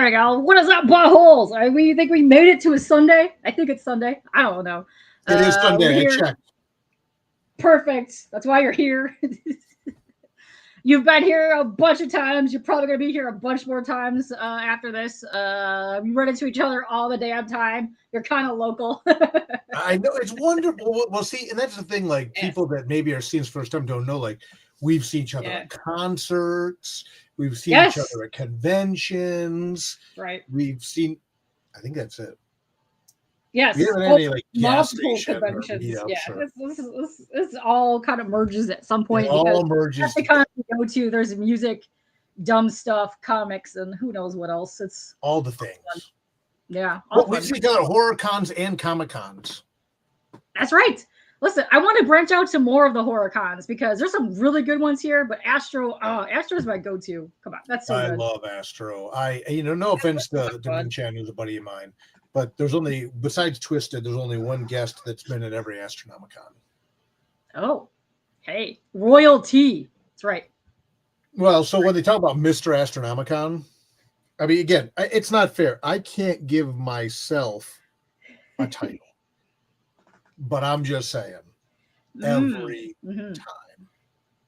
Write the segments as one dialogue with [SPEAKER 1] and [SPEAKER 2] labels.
[SPEAKER 1] There we go. What is up, buttholes? We think we made it to a Sunday. I think it's Sunday. I don't know.
[SPEAKER 2] It is Sunday. I checked.
[SPEAKER 1] Perfect. That's why you're here. You've been here a bunch of times. You're probably going to be here a bunch more times after this. We run into each other all the damn time. You're kind of local.
[SPEAKER 2] I know. It's wonderful. Well, see, and that's the thing. Like, people that maybe are seeing us first time don't know, like, we've seen each other at concerts. We've seen each other at conventions.
[SPEAKER 1] Right.
[SPEAKER 2] We've seen, I think that's it.
[SPEAKER 1] Yes.
[SPEAKER 2] We haven't had any, like, gas
[SPEAKER 1] multiple
[SPEAKER 2] station
[SPEAKER 1] conventions.
[SPEAKER 2] or
[SPEAKER 1] This all kind of merges at some point.
[SPEAKER 2] It all merges.
[SPEAKER 1] At the con we go to, there's music, dumb stuff, comics, and who knows what else. It's
[SPEAKER 2] all the things.
[SPEAKER 1] Fun. Yeah.
[SPEAKER 2] Well, we've seen each other at horror cons and comic cons.
[SPEAKER 1] That's right. Listen, I want to branch out to more of the horror cons because there's some really good ones here, but Astro is my go-to. Come on, that's so good.
[SPEAKER 2] I love Astro. No offense to Vin Chan, who's a buddy of mine, but there's only, besides Twiztid, there's only one guest that's been at every Astronomicon.
[SPEAKER 1] Oh, hey, royalty. That's right.
[SPEAKER 2] Well, so when they talk about Mr. Astronomicon, I mean, again, it's not fair. I can't give myself a title. But I'm just saying, every time.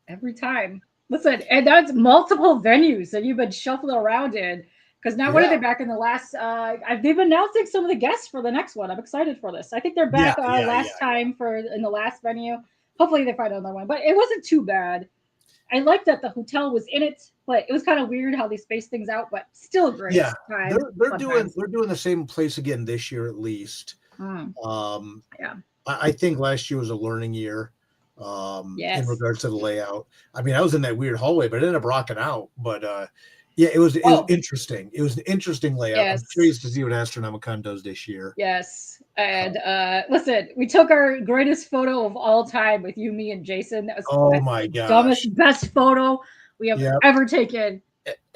[SPEAKER 1] Every time. Listen, and that's multiple venues that you've been shuffling around in. Because now, what are they back in the last? They've announcing some of the guests for the next one. I'm excited for this. I think they're back last time in the last venue. Hopefully, they find another one. But it wasn't too bad. I like that the hotel was in it, but it was kind of weird how they spaced things out. But still a great time.
[SPEAKER 2] They're doing the same place again this year at least. I think last year was a learning year in regards to the layout. I mean, I was in that weird hallway, but it ended up rocking out. But it was interesting. It was an interesting layout. I'm curious to see what Astronomicon does this year.
[SPEAKER 1] Yes. And listen, we took our greatest photo of all time with you, me, and Jason. That was
[SPEAKER 2] my gosh.
[SPEAKER 1] Dumbest, best photo we have ever taken.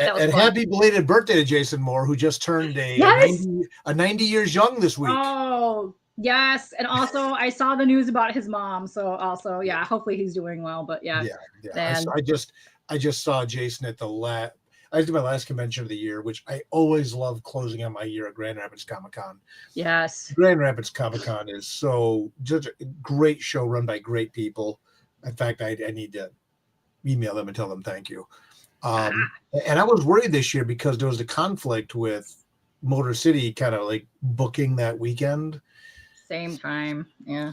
[SPEAKER 2] And happy belated birthday to Jason Moore, who just turned a 90 years young this week.
[SPEAKER 1] Oh, yes. And also, I saw the news about his mom. So also, hopefully he's doing well. But
[SPEAKER 2] I just saw Jason at I did my last convention of the year, which I always love closing out my year at Grand Rapids Comic-Con.
[SPEAKER 1] Yes.
[SPEAKER 2] Grand Rapids Comic-Con is just a great show run by great people. In fact, I need to email them and tell them thank you. And I was worried this year because there was a conflict with Motor City kind of like booking that weekend.
[SPEAKER 1] Same time. Yeah.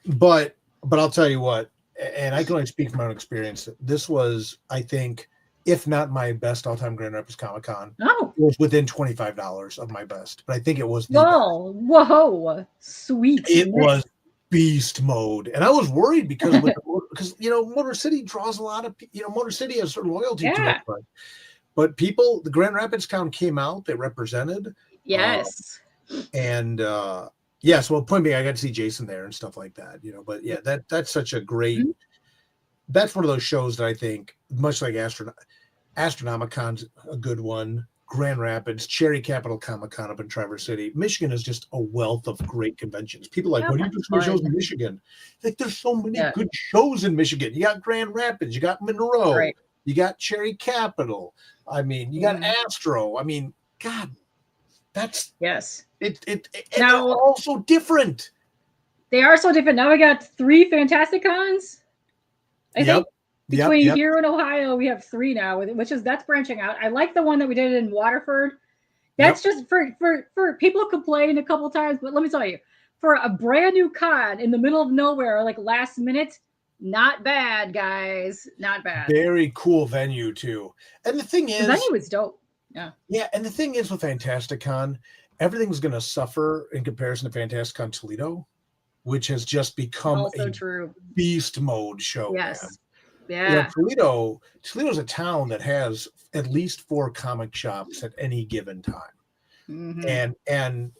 [SPEAKER 2] But I'll tell you what, and I can only speak from my own experience. This was, I think, if not my best all-time Grand Rapids Comic-Con.
[SPEAKER 1] No.
[SPEAKER 2] It was within $25 of my best. But I think it was
[SPEAKER 1] whoa. Sweet.
[SPEAKER 2] It was beast mode. And I was worried because Motor City draws a lot of Motor City has certain loyalty to it. But people, the Grand Rapids Con came out, they represented.
[SPEAKER 1] Yes.
[SPEAKER 2] So point being, I got to see Jason there and stuff like that, but that's such a great, that's one of those shows that I think, much like Astronomicon's a good one, Grand Rapids, Cherry Capital Comic-Con up in Traverse City. Michigan is just a wealth of great conventions. People are like, what do you do for shows in Michigan? Like, there's so many good shows in Michigan. You got Grand Rapids, you got Monroe, you got Cherry Capital. I mean, you got Astro. I mean, God, that's they're all so different.
[SPEAKER 1] They are so different. Now we got 3 Fantastic Cons. I think between here in Ohio, we have 3 now, that's branching out. I like the one that we did in Waterford. That's just for people complain a couple times, but let me tell you, for a brand new con in the middle of nowhere, like last minute, not bad, guys. Not bad.
[SPEAKER 2] Very cool venue too. And the thing is,
[SPEAKER 1] the venue is dope.
[SPEAKER 2] Yeah. And the thing is with Fantasticon, everything's going to suffer in comparison to Fantasticon Toledo, which has just become
[SPEAKER 1] true
[SPEAKER 2] beast mode show.
[SPEAKER 1] Yes.
[SPEAKER 2] Man. Yeah. Toledo's a town that has at least 4 comic shops at any given time. And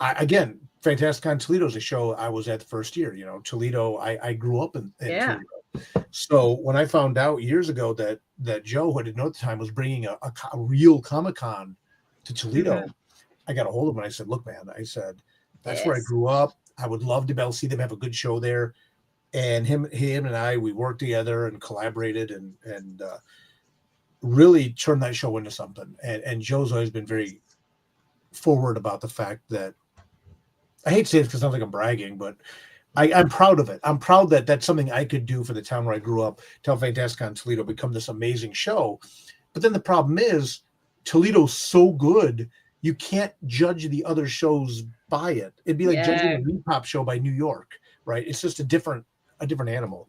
[SPEAKER 2] again, Fantasticon Toledo is a show I was at the first year. Toledo, I grew up in Toledo. So when I found out years ago that Joe, who I didn't know at the time, was bringing a real Comic-Con to Toledo, I got a hold of him and I said, look, man, I said, that's where I grew up. I would love to be able to see them have a good show there. And him and I, we worked together and collaborated. And really turned that show into something. And Joe's always been very forward about the fact that, I hate to say it because it sounds like I'm bragging, but I'm proud of it. I'm proud that that's something I could do for the town where I grew up, tell Fantastica in Toledo become this amazing show. But then the problem is Toledo's so good, you can't judge the other shows by it. It'd be like judging a Kpop show by New York, right? It's just a different animal.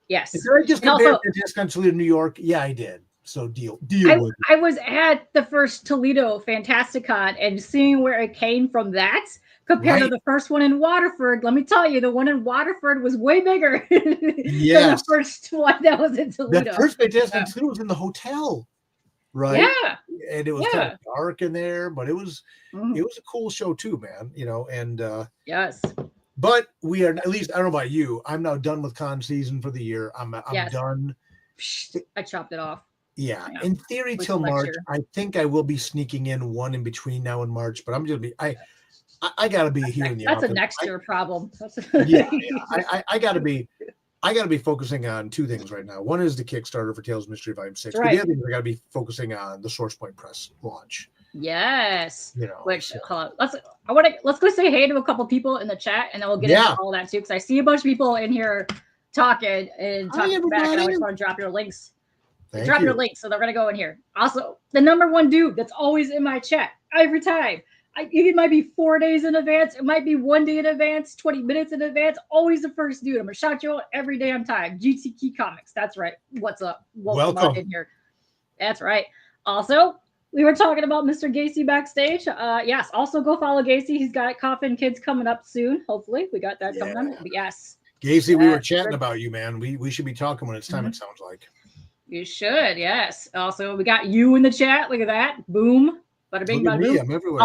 [SPEAKER 1] Yes.
[SPEAKER 2] Did I just compare Fantastica in Toledo to New York? Yeah, I did. So deal with it.
[SPEAKER 1] I was at the first Toledo Fantasticon and seeing where it came from that compared to the first one in Waterford. Let me tell you, the one in Waterford was way bigger than the first one that was in Toledo.
[SPEAKER 2] The first Fantastica in Toledo was in the hotel, right?
[SPEAKER 1] Yeah.
[SPEAKER 2] And it was kind of dark in there, but it was a cool show too, man. You know, and
[SPEAKER 1] yes.
[SPEAKER 2] But we are, at least I don't know about you, I'm now done with con season for the year. I'm done.
[SPEAKER 1] I chopped it off.
[SPEAKER 2] Yeah, in theory till March. I think I will be sneaking in one in between now and March, but I'm just I gotta be here in the office.
[SPEAKER 1] That's a next year problem.
[SPEAKER 2] I gotta be focusing on two things right now. One is the Kickstarter for Tales of Mystery Volume 6. But the other thing, I gotta be focusing on the Source Point Press launch.
[SPEAKER 1] Yes. You know, which let's go say hey to a couple people in the chat, and then we'll get into all that too, because I see a bunch of people in here talking back, and I just want to drop your links. Drop your links, so they're gonna go in here. Also, the number one dude that's always in my chat every time. It might be 4 days in advance. It might be 1 day in advance, 20 minutes in advance. Always the first dude. I'm gonna shout you out every damn time. GTK Comics. That's right. What's up? Welcome in here. That's right. Also, we were talking about Mr. Gacy backstage. Yes. Also, go follow Gacy. He's got Coffin Kids coming up soon. Hopefully, we got that coming up. But yes.
[SPEAKER 2] Gacy, we were chatting about you, man. We should be talking when it's time. It sounds like.
[SPEAKER 1] You should, yes. Also, we got you in the chat. Look at that. Boom. Bada bing, bada boom.
[SPEAKER 2] I'm everywhere.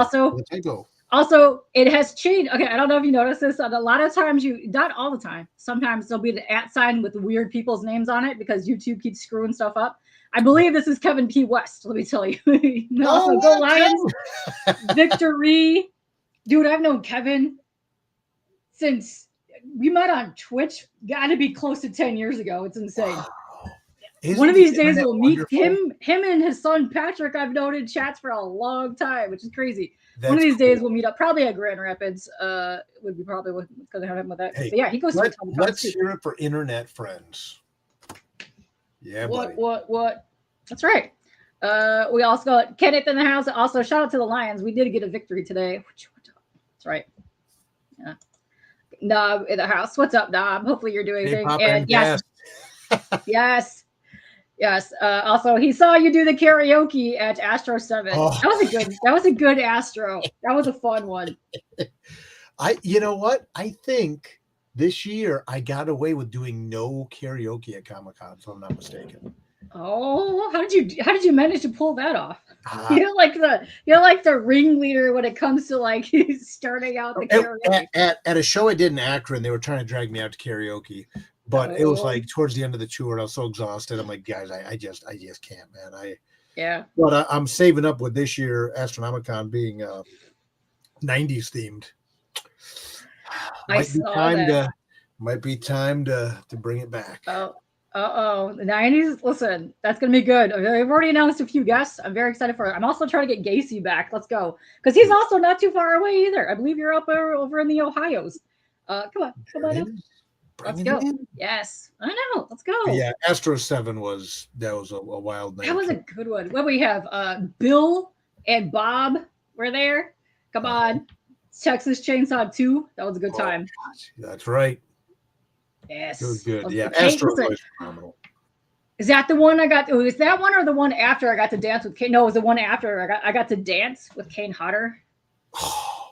[SPEAKER 1] Also, it has changed. Okay, I don't know if you noticed this. A lot of times not all the time. Sometimes there'll be the @ with weird people's names on it because YouTube keeps screwing stuff up. I believe this is Kevin P. West. Let me tell you. Also, go Lions. Victor Rhee. Dude, I've known Kevin since we met on Twitch. Got to be close to 10 years ago. It's insane. One of these days we'll meet him and his son Patrick. I've known in chats for a long time, which is crazy. One of these days we'll meet up, probably at Grand Rapids. Would be probably going to have him with that. Hey, but yeah, he goes to.
[SPEAKER 2] Let's hear it for internet friends. Yeah.
[SPEAKER 1] What? That's right. We also got Kenneth in the house. Also, shout out to the Lions. We did get a victory today. That's right. Yeah. Nob in the house. What's up, Nob? Hopefully you're doing anything. And yes. Yes. Also, he saw you do the karaoke at Astro 7. Oh. That was a good Astro. That was a fun one.
[SPEAKER 2] You know what? I think this year I got away with doing no karaoke at Comic-Con, if I'm not mistaken.
[SPEAKER 1] Oh, how did you manage to pull that off? You're like the ringleader when it comes to like starting out the karaoke.
[SPEAKER 2] At a show I did in Akron, they were trying to drag me out to karaoke. But it was like towards the end of the tour, and I was so exhausted. I'm like, guys, I just can't, man. But I'm saving up with this year Astronomicon being 90s themed. Might be time to bring it back.
[SPEAKER 1] The 90s. Listen, that's gonna be good. I've already announced a few guests. I'm very excited for it. I'm also trying to get Gacy back. Let's go, because he's also not too far away either. I believe you're up over in the Ohios. Come on. Let's go. Yes, I know. Let's go.
[SPEAKER 2] Yeah, Astro 7 was a wild night.
[SPEAKER 1] That was a good one. What we have? Bill and Bob were there. Come on, Texas Chainsaw 2. That was a good time.
[SPEAKER 2] That's right.
[SPEAKER 1] Yes,
[SPEAKER 2] it was good. Yeah, Astro was phenomenal.
[SPEAKER 1] Is that the one I got? Is that one or the one after I got to dance with Kane? No, it was the one after I got to dance with Kane Hodder.
[SPEAKER 2] Oh,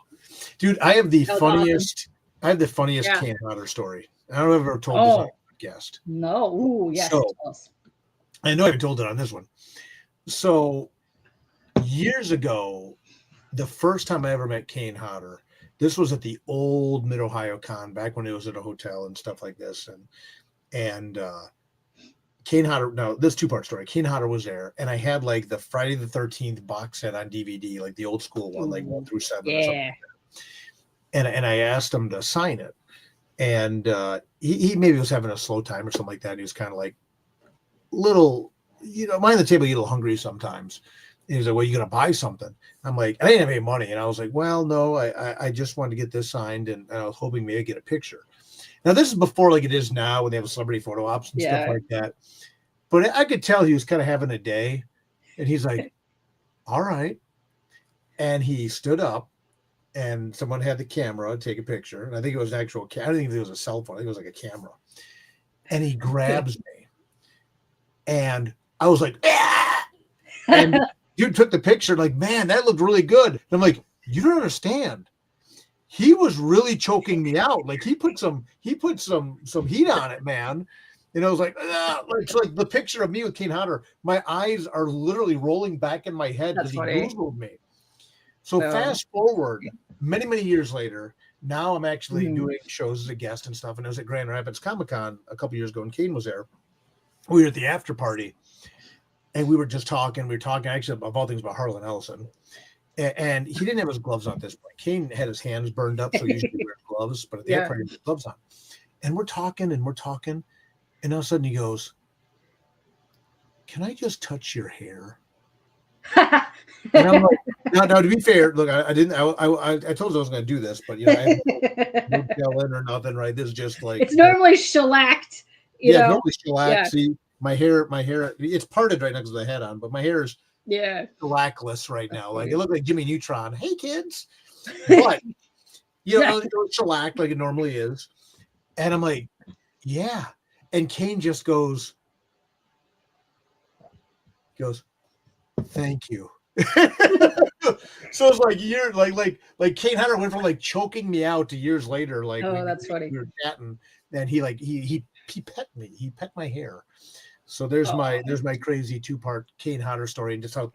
[SPEAKER 2] dude, I have the funniest. Awesome. I have the funniest Kane Hodder story. I don't know if I've ever told this on a podcast.
[SPEAKER 1] No. Ooh, yes. So,
[SPEAKER 2] I know I haven't told it on this one. So years ago, the first time I ever met Kane Hodder, this was at the old Mid-Ohio Con, back when it was at a hotel and stuff like this. And Kane Hodder, no, this two-part story. Kane Hodder was there, and I had like the Friday the 13th box set on DVD, like the old school one, like 1 through 7 or something like that. And I asked him to sign it. And he maybe was having a slow time or something like that. He was kind of like little mine on the table, you get a little hungry sometimes. And he's like, well, you going to buy something? I'm like, I didn't have any money. And I was like, well, no, I just wanted to get this signed. And I was hoping maybe I'd get a picture. Now, this is before like it is now when they have celebrity photo ops and stuff like that. But I could tell he was kind of having a day. And he's like, all right. And he stood up and someone had the camera take a picture. And I think it was actual. I don't think it was a cell phone. I think it was like a camera. And he grabs me. And I was like, ah! And dude took the picture like, man, that looked really good. And I'm like, you don't understand. He was really choking me out. Like he put some heat on it, man. And I was like, it's like the picture of me with Kane Hodder. My eyes are literally rolling back in my head because he Googled me. So fast forward many, many years later, now I'm actually doing shows as a guest and stuff. And I was at Grand Rapids Comic-Con a couple years ago and Kane was there. We were at the after party and we were just talking. We were talking actually of all things about Harlan Ellison. And he didn't have his gloves on at this point. Kane had his hands burned up, so he usually wears gloves, but at the after party, he had gloves on. And we're talking. And all of a sudden he goes, can I just touch your hair? And I'm like, now to be fair, look, I told you I was going to do this, but I have no gel or nothing, right? This is just like
[SPEAKER 1] it's normally shellacked. You know?
[SPEAKER 2] Normally shellacked. Yeah. See, my hair, it's parted right now because of the hat on, but my hair is shellackless right now. Like it looked like Jimmy Neutron. Hey kids, but it's shellacked like it normally is, and I'm like, yeah. And Kane just goes, thank you. So it's like years, like Kane Hodder went from like choking me out to years later. Like,
[SPEAKER 1] that's funny.
[SPEAKER 2] We were chatting, and he pet me. He pet my hair. So there's my crazy 2-part Kane Hodder story, and just how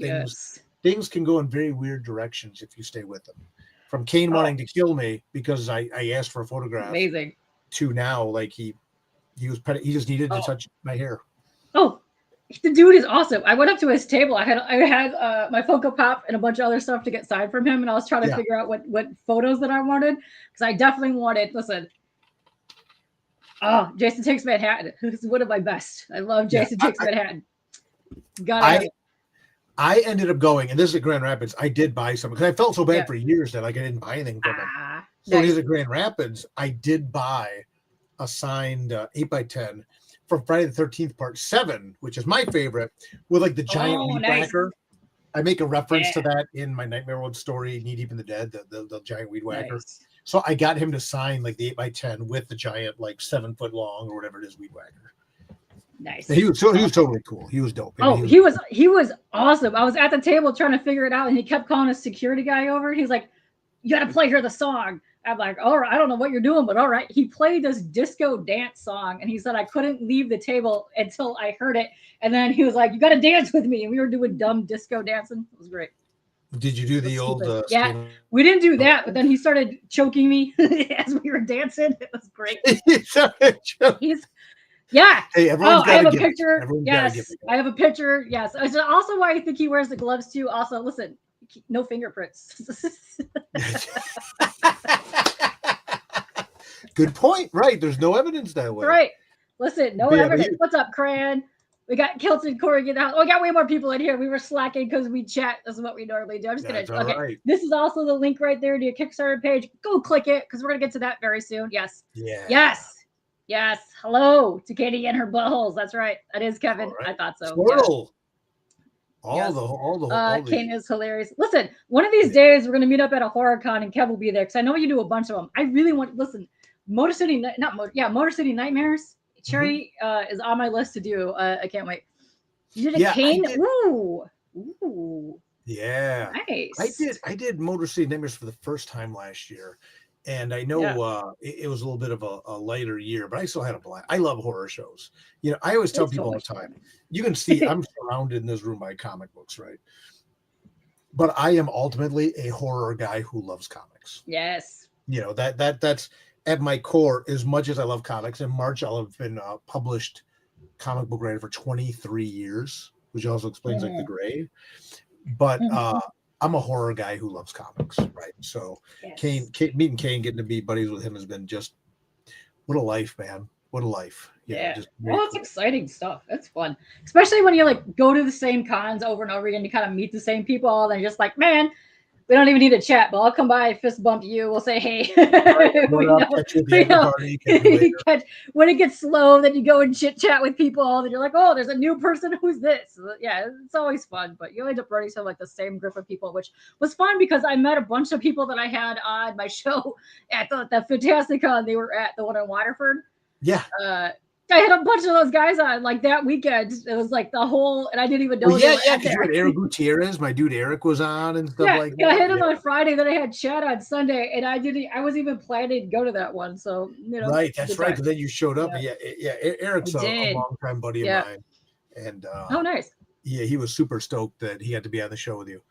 [SPEAKER 2] things can go in very weird directions if you stay with them. From Kane wanting to kill me because I asked for a photograph.
[SPEAKER 1] Amazing. To
[SPEAKER 2] now, like he just needed to touch my hair.
[SPEAKER 1] Oh, the dude is awesome. I went up to his table. I had my Funko Pop and a bunch of other stuff to get signed from him, and I was trying to figure out what photos that I wanted because I definitely wanted. Listen, Jason Takes Manhattan. This is one of my best. I love Jason Takes Manhattan.
[SPEAKER 2] I ended up going, and this is at Grand Rapids. I did buy some because I felt so bad for years that like I didn't buy anything from him. So he's at Grand Rapids. I did buy a signed 8x10 from Friday the 13th Part 7, which is my favorite, with like the giant weed whacker. I make a reference to that in my Nightmare Road story, Knee Deep in the Dead, the giant weed whacker. So I got him to sign like the 8x10 with the giant like 7-foot long or whatever it is weed whacker.
[SPEAKER 1] Nice.
[SPEAKER 2] And he was totally cool. He was dope.
[SPEAKER 1] He was awesome. I was at the table trying to figure it out, and he kept calling a security guy over. He's like, "You got to play her the song." I'm like, all right, I don't know what you're doing, but all right. He played this disco dance song, and he said I couldn't leave the table until I heard it. And then he was like, you got to dance with me. And we were doing dumb disco dancing. It was great.
[SPEAKER 2] Did you do the old?
[SPEAKER 1] We didn't do that, but then he started choking me as we were dancing. It was great. Hey,
[SPEAKER 2] everyone's
[SPEAKER 1] I have a picture. Yes, I have a picture. Yes. It's also why I think he wears the gloves too. Also, listen, no fingerprints.
[SPEAKER 2] Good point. Right. There's no evidence that way.
[SPEAKER 1] Right. Listen, no evidence. What's up, Cran? We got Kelton, Corey, get out. Oh, we got way more people in here. We were slacking because we chat. This is what we normally do. I'm just going to. Okay. Right. This is also the link right there to your Kickstarter page. Go click it because we're going to get to that very soon. Yes.
[SPEAKER 2] Yeah.
[SPEAKER 1] Yes. Hello to Katie and her buttholes. That's right. That is Kevin. Right. I thought so.
[SPEAKER 2] Squirrel. Yeah. All the
[SPEAKER 1] Kane is hilarious. Listen, one of these days we're going to meet up at a horror con and Kev will be there because I know you do a bunch of them. I really want. Listen, Motor City Nightmares. Cherry is on my list to do. I can't wait. You did a Kane? Ooh.
[SPEAKER 2] Yeah.
[SPEAKER 1] Nice.
[SPEAKER 2] I did Motor City Nightmares for the first time last year. And I know it was a little bit of a lighter year, but I still had a blast. I love horror shows. I always tell people all the time, you can see I'm surrounded in this room by comic books, right? But I am ultimately a horror guy who loves comics.
[SPEAKER 1] Yes.
[SPEAKER 2] That's at my core. As much as I love comics, in March I'll have been published comic book writer for 23 years, which also explains like the gray. But I'm a horror guy who loves comics, right? So Kane, meeting Kane, getting to be buddies with him has been just what a life, man. what a life. Just
[SPEAKER 1] well, it's exciting stuff. It's fun, especially when you like go to the same cons over and over again. You kind of meet the same people, and they're just like, man, we don't even need to chat, but I'll come by, fist bump you. We'll say, hey. When it gets slow, then you go and chit chat with people, and you're like, oh, there's a new person. Who's this? Yeah, it's always fun. But you end up running some like the same group of people, which was fun because I met a bunch of people that I had on my show at the Fantasticon. They were at the one in Waterford.
[SPEAKER 2] Yeah.
[SPEAKER 1] I had a bunch of those guys on like that weekend. It was like the whole, and I didn't even know.
[SPEAKER 2] Well, yeah, because you had Eric Gutierrez, my dude Eric was on and stuff like that.
[SPEAKER 1] Yeah, I hit him on Friday, then I had chat on Sunday, and I wasn't even planning to go to that one. So
[SPEAKER 2] right, that's right. Because then you showed up, and Eric's a longtime buddy of mine, and
[SPEAKER 1] oh, nice.
[SPEAKER 2] Yeah, he was super stoked that he had to be on the show with you.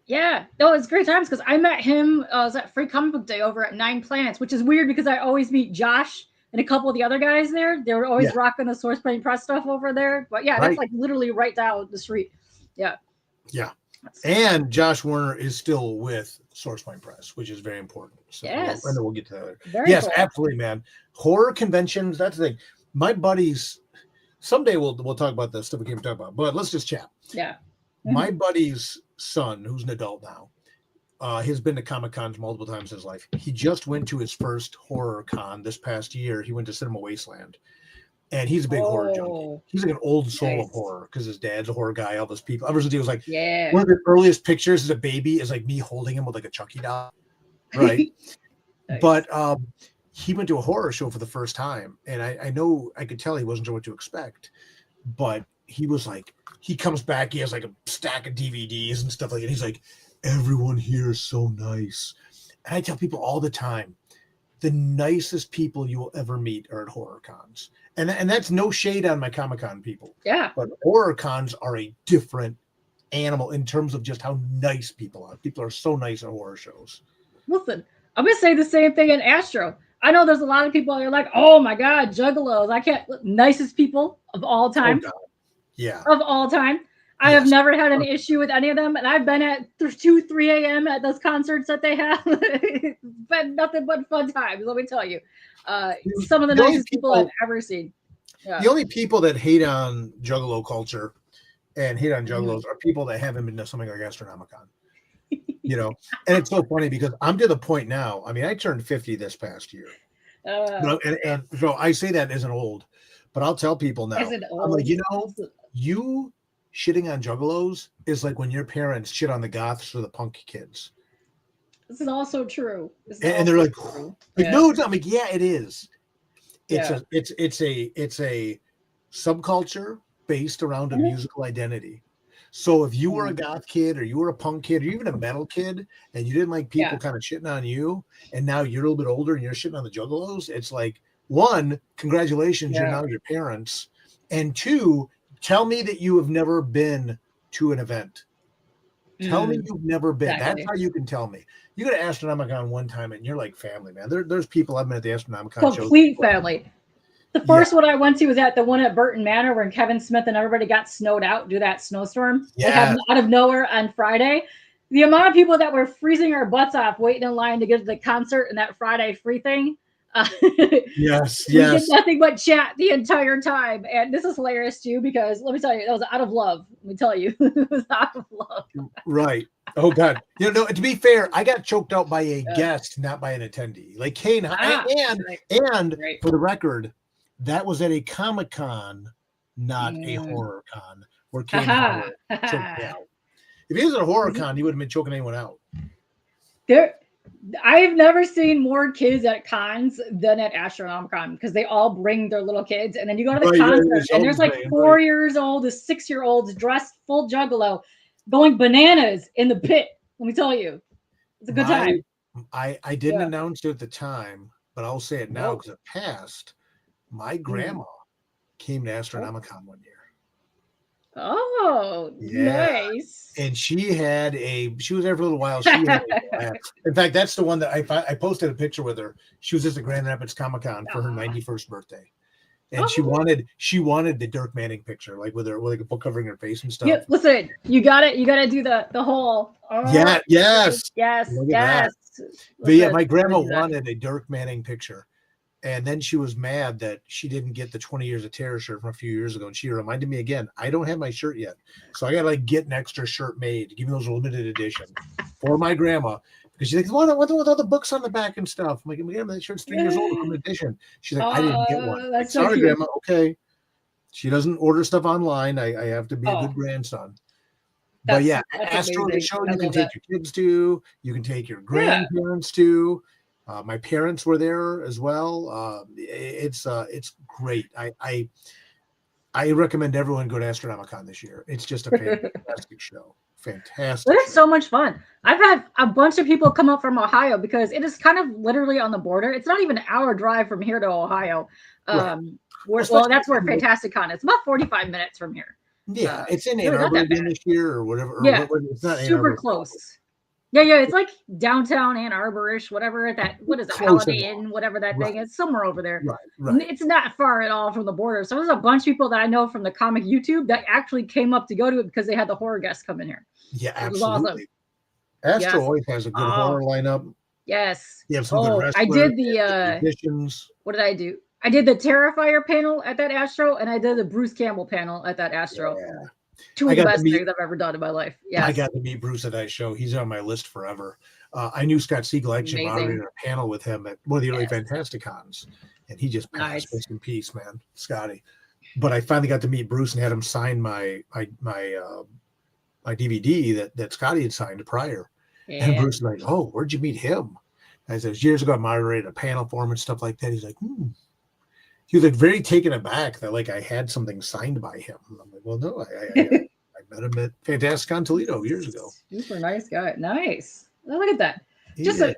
[SPEAKER 1] Yeah, no, it's great times because I met him. I was at Free Comic Book Day over at 9 Planets, which is weird because I always meet Josh and a couple of the other guys there. They were always rocking the Source Point Press stuff over there. But that's like literally right down the street. Yeah.
[SPEAKER 2] Yeah. And Josh Werner is still with Source Point Press, which is very important. So and then we'll get to that later. Yes, cool. Absolutely, man. Horror conventions, that's the thing. My buddies, someday we'll talk about the stuff we came to talk about, but let's just chat.
[SPEAKER 1] Yeah.
[SPEAKER 2] Mm-hmm. My buddy's son, who's an adult now, has been to Comic Cons multiple times in his life. He just went to his first horror con this past year. He went to Cinema Wasteland, and he's a big horror junkie. He's like an old soul of horror because his dad's a horror guy. All those people. Ever since he was like, one of the earliest pictures as a baby is like me holding him with like a Chucky doll, right? But he went to a horror show for the first time, and I know I could tell he wasn't sure what to expect, but he was like, he comes back, he has like a stack of DVDs and stuff like that. He's like, everyone here is so nice. And I tell people all the time, the nicest people you will ever meet are at horror cons. And that's no shade on my Comic-Con people.
[SPEAKER 1] Yeah.
[SPEAKER 2] But horror cons are a different animal in terms of just how nice people are. People are so nice at horror shows.
[SPEAKER 1] Listen, I'm going to say the same thing in Astro. I know there's a lot of people that are like, oh my God, juggalos. I can't, nicest people of all time.
[SPEAKER 2] Oh, yeah.
[SPEAKER 1] Of all time. I have never had an issue with any of them, and I've been at 2, 3 a.m. at those concerts that they have. It's been nothing but fun times, let me tell you. Some of the nicest people I've ever seen. Yeah.
[SPEAKER 2] The only people that hate on Juggalo culture and hate on Juggalos are people that haven't been to something like Astronomicon. And it's so funny because I'm to the point now. I mean, I turned 50 this past year. And so I say that as an old, but I'll tell people now. I'm like, you shitting on Juggalos is like when your parents shit on the goths or the punk kids.
[SPEAKER 1] This is also true.
[SPEAKER 2] And they're like, no, it's not. I'm like, yeah, it is. It's a subculture based around a musical identity. So if you were a goth kid or you were a punk kid or even a metal kid and you didn't like people kind of shitting on you, and now you're a little bit older and you're shitting on the Juggalos, it's like, one, congratulations, you're now your parents. And two, tell me that you have never been to an event. Tell me you've never been. Exactly. That's how you can tell me. You go to Astronomicon one time and you're like family, man. There's people I've met at the Astronomicon shows.
[SPEAKER 1] Complete family. The first one I went to was at the one at Burton Manor where Kevin Smith and everybody got snowed out due to that snowstorm. Like out of nowhere on Friday. The amount of people that were freezing our butts off waiting in line to get to the concert and that Friday free thing.
[SPEAKER 2] Yes.
[SPEAKER 1] We did nothing but chat the entire time. And this is hilarious too, because let me tell you, that was out of love. Let me tell you, it was out of love.
[SPEAKER 2] Right. Oh God. To be fair, I got choked out by a guest, not by an attendee. Like Kane. And for the record, that was at a Comic-Con, not a horror con, where Kane choked me out. If he was at a horror con, he would have been choking anyone out.
[SPEAKER 1] I've never seen more kids at cons than at Astronomicon because they all bring their little kids. And then you go to the concert and there's like 4 years old to 6-year-olds dressed full Juggalo going bananas in the pit. Let me tell you, it's a good time.
[SPEAKER 2] I didn't announce it at the time, but I'll say it now because it passed. My grandma came to Astronomicon one year.
[SPEAKER 1] Oh, nice.
[SPEAKER 2] And she was there for a little while. She had in fact, that's the one that I posted a picture with her. She was just at Grand Rapids Comic-Con for her 91st birthday. And she wanted the Dirk Manning picture, like with like a book covering her face and stuff.
[SPEAKER 1] Yeah, listen, you got it. You got to do the whole.
[SPEAKER 2] Yes.
[SPEAKER 1] But
[SPEAKER 2] yeah, my grandma wanted a Dirk Manning picture. And then she was mad that she didn't get the 20 Years of Terror shirt from a few years ago. And she reminded me again, I don't have my shirt yet. So I got to like get an extra shirt made, even though it's a limited edition for my grandma. Because she's like, what with all the books on the back and stuff? I'm like, yeah, that shirt's 3 years old, limited edition. She's like, I didn't get one. Like,
[SPEAKER 1] so
[SPEAKER 2] sorry,
[SPEAKER 1] cute.
[SPEAKER 2] Grandma. Okay. She doesn't order stuff online. I have to be a good grandson. But yeah, Astro show you can take your kids to, you can take your grandparents to. My parents were there as well. It's great. I recommend everyone go to Astronomicon this year. It's just a fantastic show. Fantastic.
[SPEAKER 1] It's so much fun. I've had a bunch of people come up from Ohio because it is kind of literally on the border. It's not even an hour drive from here to Ohio. Well, that's where Fantasticon is. It's about 45 minutes from here.
[SPEAKER 2] Yeah, it's in Ann Arbor this year or whatever.
[SPEAKER 1] Yeah,
[SPEAKER 2] it's not
[SPEAKER 1] super close. Yeah, it's like downtown Ann Arbor-ish, whatever that. What is it? Holiday Inn, whatever that thing is, somewhere over there.
[SPEAKER 2] Right.
[SPEAKER 1] It's not far at all from the border. So there's a bunch of people that I know from the comic YouTube that actually came up to go to it because they had the horror guests come in here.
[SPEAKER 2] Yeah, absolutely. Awesome. Astro always has a good horror lineup.
[SPEAKER 1] Yes.
[SPEAKER 2] You have some good wrestlers.
[SPEAKER 1] I did what did I do? I did the Terrifier panel at that Astro, and I did the Bruce Campbell panel at that Astro. Yeah. Two of the best things I've ever done in my life. Yeah,
[SPEAKER 2] I got to meet Bruce at that show. He's on my list forever. I knew Scott Siegel actually moderated a panel with him at one of the early Fantasticons, and he just passed. Rest in peace, man, Scotty. But I finally got to meet Bruce and had him sign my DVD that Scotty had signed prior. Yeah. And Bruce was like, "Oh, where'd you meet him?" I said, "Years ago, I moderated a panel for him and stuff like that." He's like, He was like very taken aback that like I had something signed by him. I'm like, well, no, I met him at Fantasticon Toledo years ago.
[SPEAKER 1] Super nice guy. Nice. Oh, look at that. Just a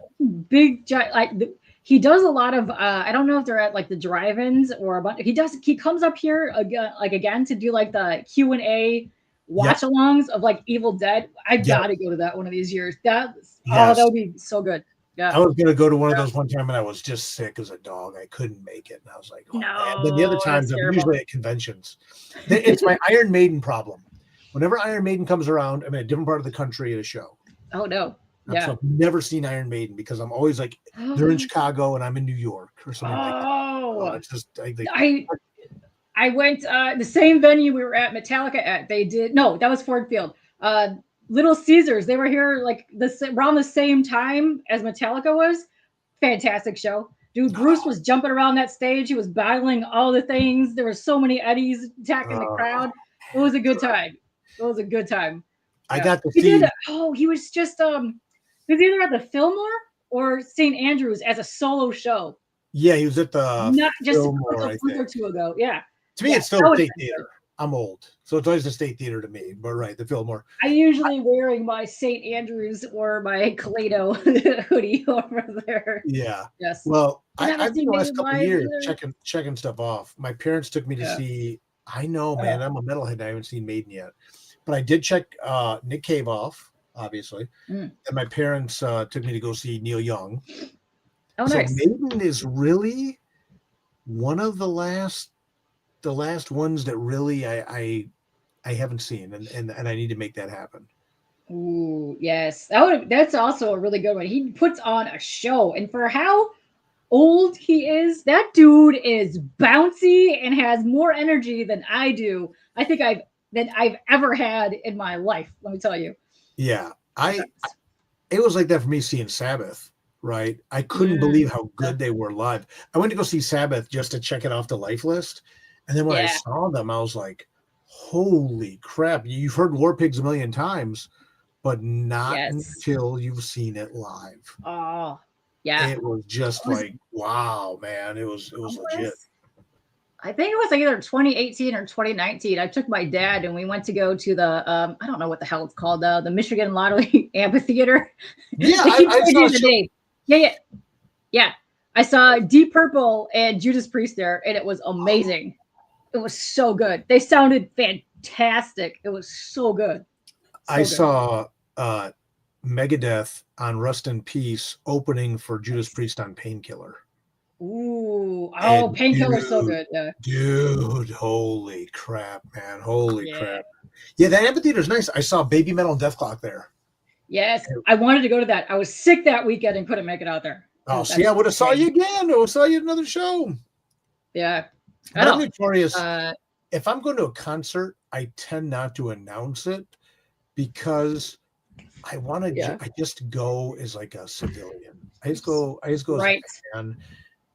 [SPEAKER 1] big giant. He does a lot of. I don't know if they're at like the drive-ins or a bunch. He comes up here again to do like the Q&A watch-alongs of like Evil Dead. I gotta go to that one of these years. That would be so good. Yeah.
[SPEAKER 2] I was going to go to one of those one time and I was just sick as a dog. I couldn't make it. And I was like, oh, man. But the other times I'm usually at conventions. It's my Iron Maiden problem. Whenever Iron Maiden comes around, I'm in a different part of the country at a show.
[SPEAKER 1] Oh, no.
[SPEAKER 2] Yeah. So I've never seen Iron Maiden because I'm always like, they're in Chicago and I'm in New York or something like that. It's just,
[SPEAKER 1] I went the same venue we were at Metallica at. That was Ford Field. Little Caesars, they were here like around the same time as Metallica was. Fantastic show. Dude, Bruce was jumping around that stage. He was battling all the things. There were so many Eddies attacking the crowd. It was a good time.
[SPEAKER 2] I got to see.
[SPEAKER 1] He was just he was either at the Fillmore or St. Andrews as a solo show.
[SPEAKER 2] Yeah, he was at the
[SPEAKER 1] not just
[SPEAKER 2] Fillmore,
[SPEAKER 1] a month or two ago. Yeah.
[SPEAKER 2] To me, it's still State Theater. I'm old, so it's always the State Theater to me. But the Fillmore.
[SPEAKER 1] I'm usually wearing my St. Andrews or my Kaleido hoodie over there.
[SPEAKER 2] Yeah.
[SPEAKER 1] Yes.
[SPEAKER 2] Well, I've been the last couple of years checking stuff off. My parents took me to see. I know, man. I'm a metalhead. I haven't seen Maiden yet, but I did check Nick Cave off, obviously, and my parents took me to go see Neil Young.
[SPEAKER 1] Oh, nice.
[SPEAKER 2] Maiden is really one of the last ones that really I haven't seen, and I need to make that happen.
[SPEAKER 1] Ooh, yes. That's also a really good one. He puts on a show, and for how old he is, that dude is bouncy and has more energy than I do. I think I've ever had in my life. Let me tell you.
[SPEAKER 2] Yeah, it was like that for me seeing Sabbath. Right, I couldn't believe how good they were live. I went to go see Sabbath just to check it off the life list. And then when I saw them, I was like, holy crap. You've heard War Pigs a million times, but not until you've seen it live.
[SPEAKER 1] Oh, yeah.
[SPEAKER 2] It was just like, wow, man. It was legit.
[SPEAKER 1] I think it was like either 2018 or 2019. I took my dad and we went to go to the, I don't know what the hell it's called, the Michigan Lottery Amphitheater.
[SPEAKER 2] Yeah, I saw
[SPEAKER 1] Yeah. I saw Deep Purple and Judas Priest there, and it was amazing. It was so good. They sounded fantastic. It was so good.
[SPEAKER 2] I saw Megadeth on Rust in Peace opening for Judas Priest on Painkiller.
[SPEAKER 1] Ooh. Oh, Painkiller's so good. Yeah.
[SPEAKER 2] Dude, holy crap, man. Holy crap. Yeah, that amphitheater's nice. I saw Baby Metal and Death Clock there.
[SPEAKER 1] Yes. I wanted to go to that. I was sick that weekend and couldn't make it out there.
[SPEAKER 2] Oh, see, I would have saw you again. I would saw you at another show.
[SPEAKER 1] Yeah.
[SPEAKER 2] I'm notorious. If I'm going to a concert, I tend not to announce it because I want to. I just go as like a civilian. I just go as a fan.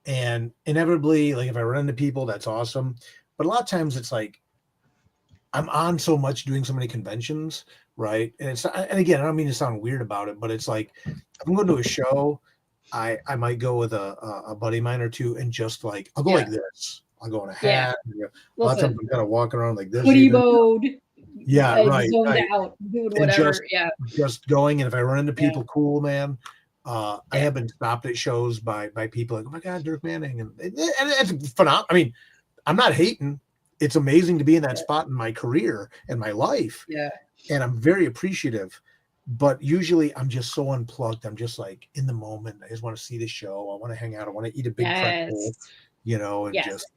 [SPEAKER 2] And inevitably, like if I run into people, that's awesome. But a lot of times it's like I'm on so much doing so many conventions, right? And again, I don't mean to sound weird about it, but it's like if I'm going to a show, I might go with a buddy of mine or two and just like I'll go like this. I'll go in a hat. A lot of times I'm kind of walking around like this.
[SPEAKER 1] Hoodie mode.
[SPEAKER 2] Yeah, right.
[SPEAKER 1] Zoned out, doing whatever.
[SPEAKER 2] Just going. And if I run into people, cool, man. I have been stopped at shows by people like, oh my God, Dirk Manning. And it's phenomenal. I mean, I'm not hating. It's amazing to be in that spot in my career and my life. Yeah. And I'm very appreciative. But usually I'm just so unplugged. I'm just like in the moment. I just want to see the show. I want to hang out. I want to eat a big pretzel, and just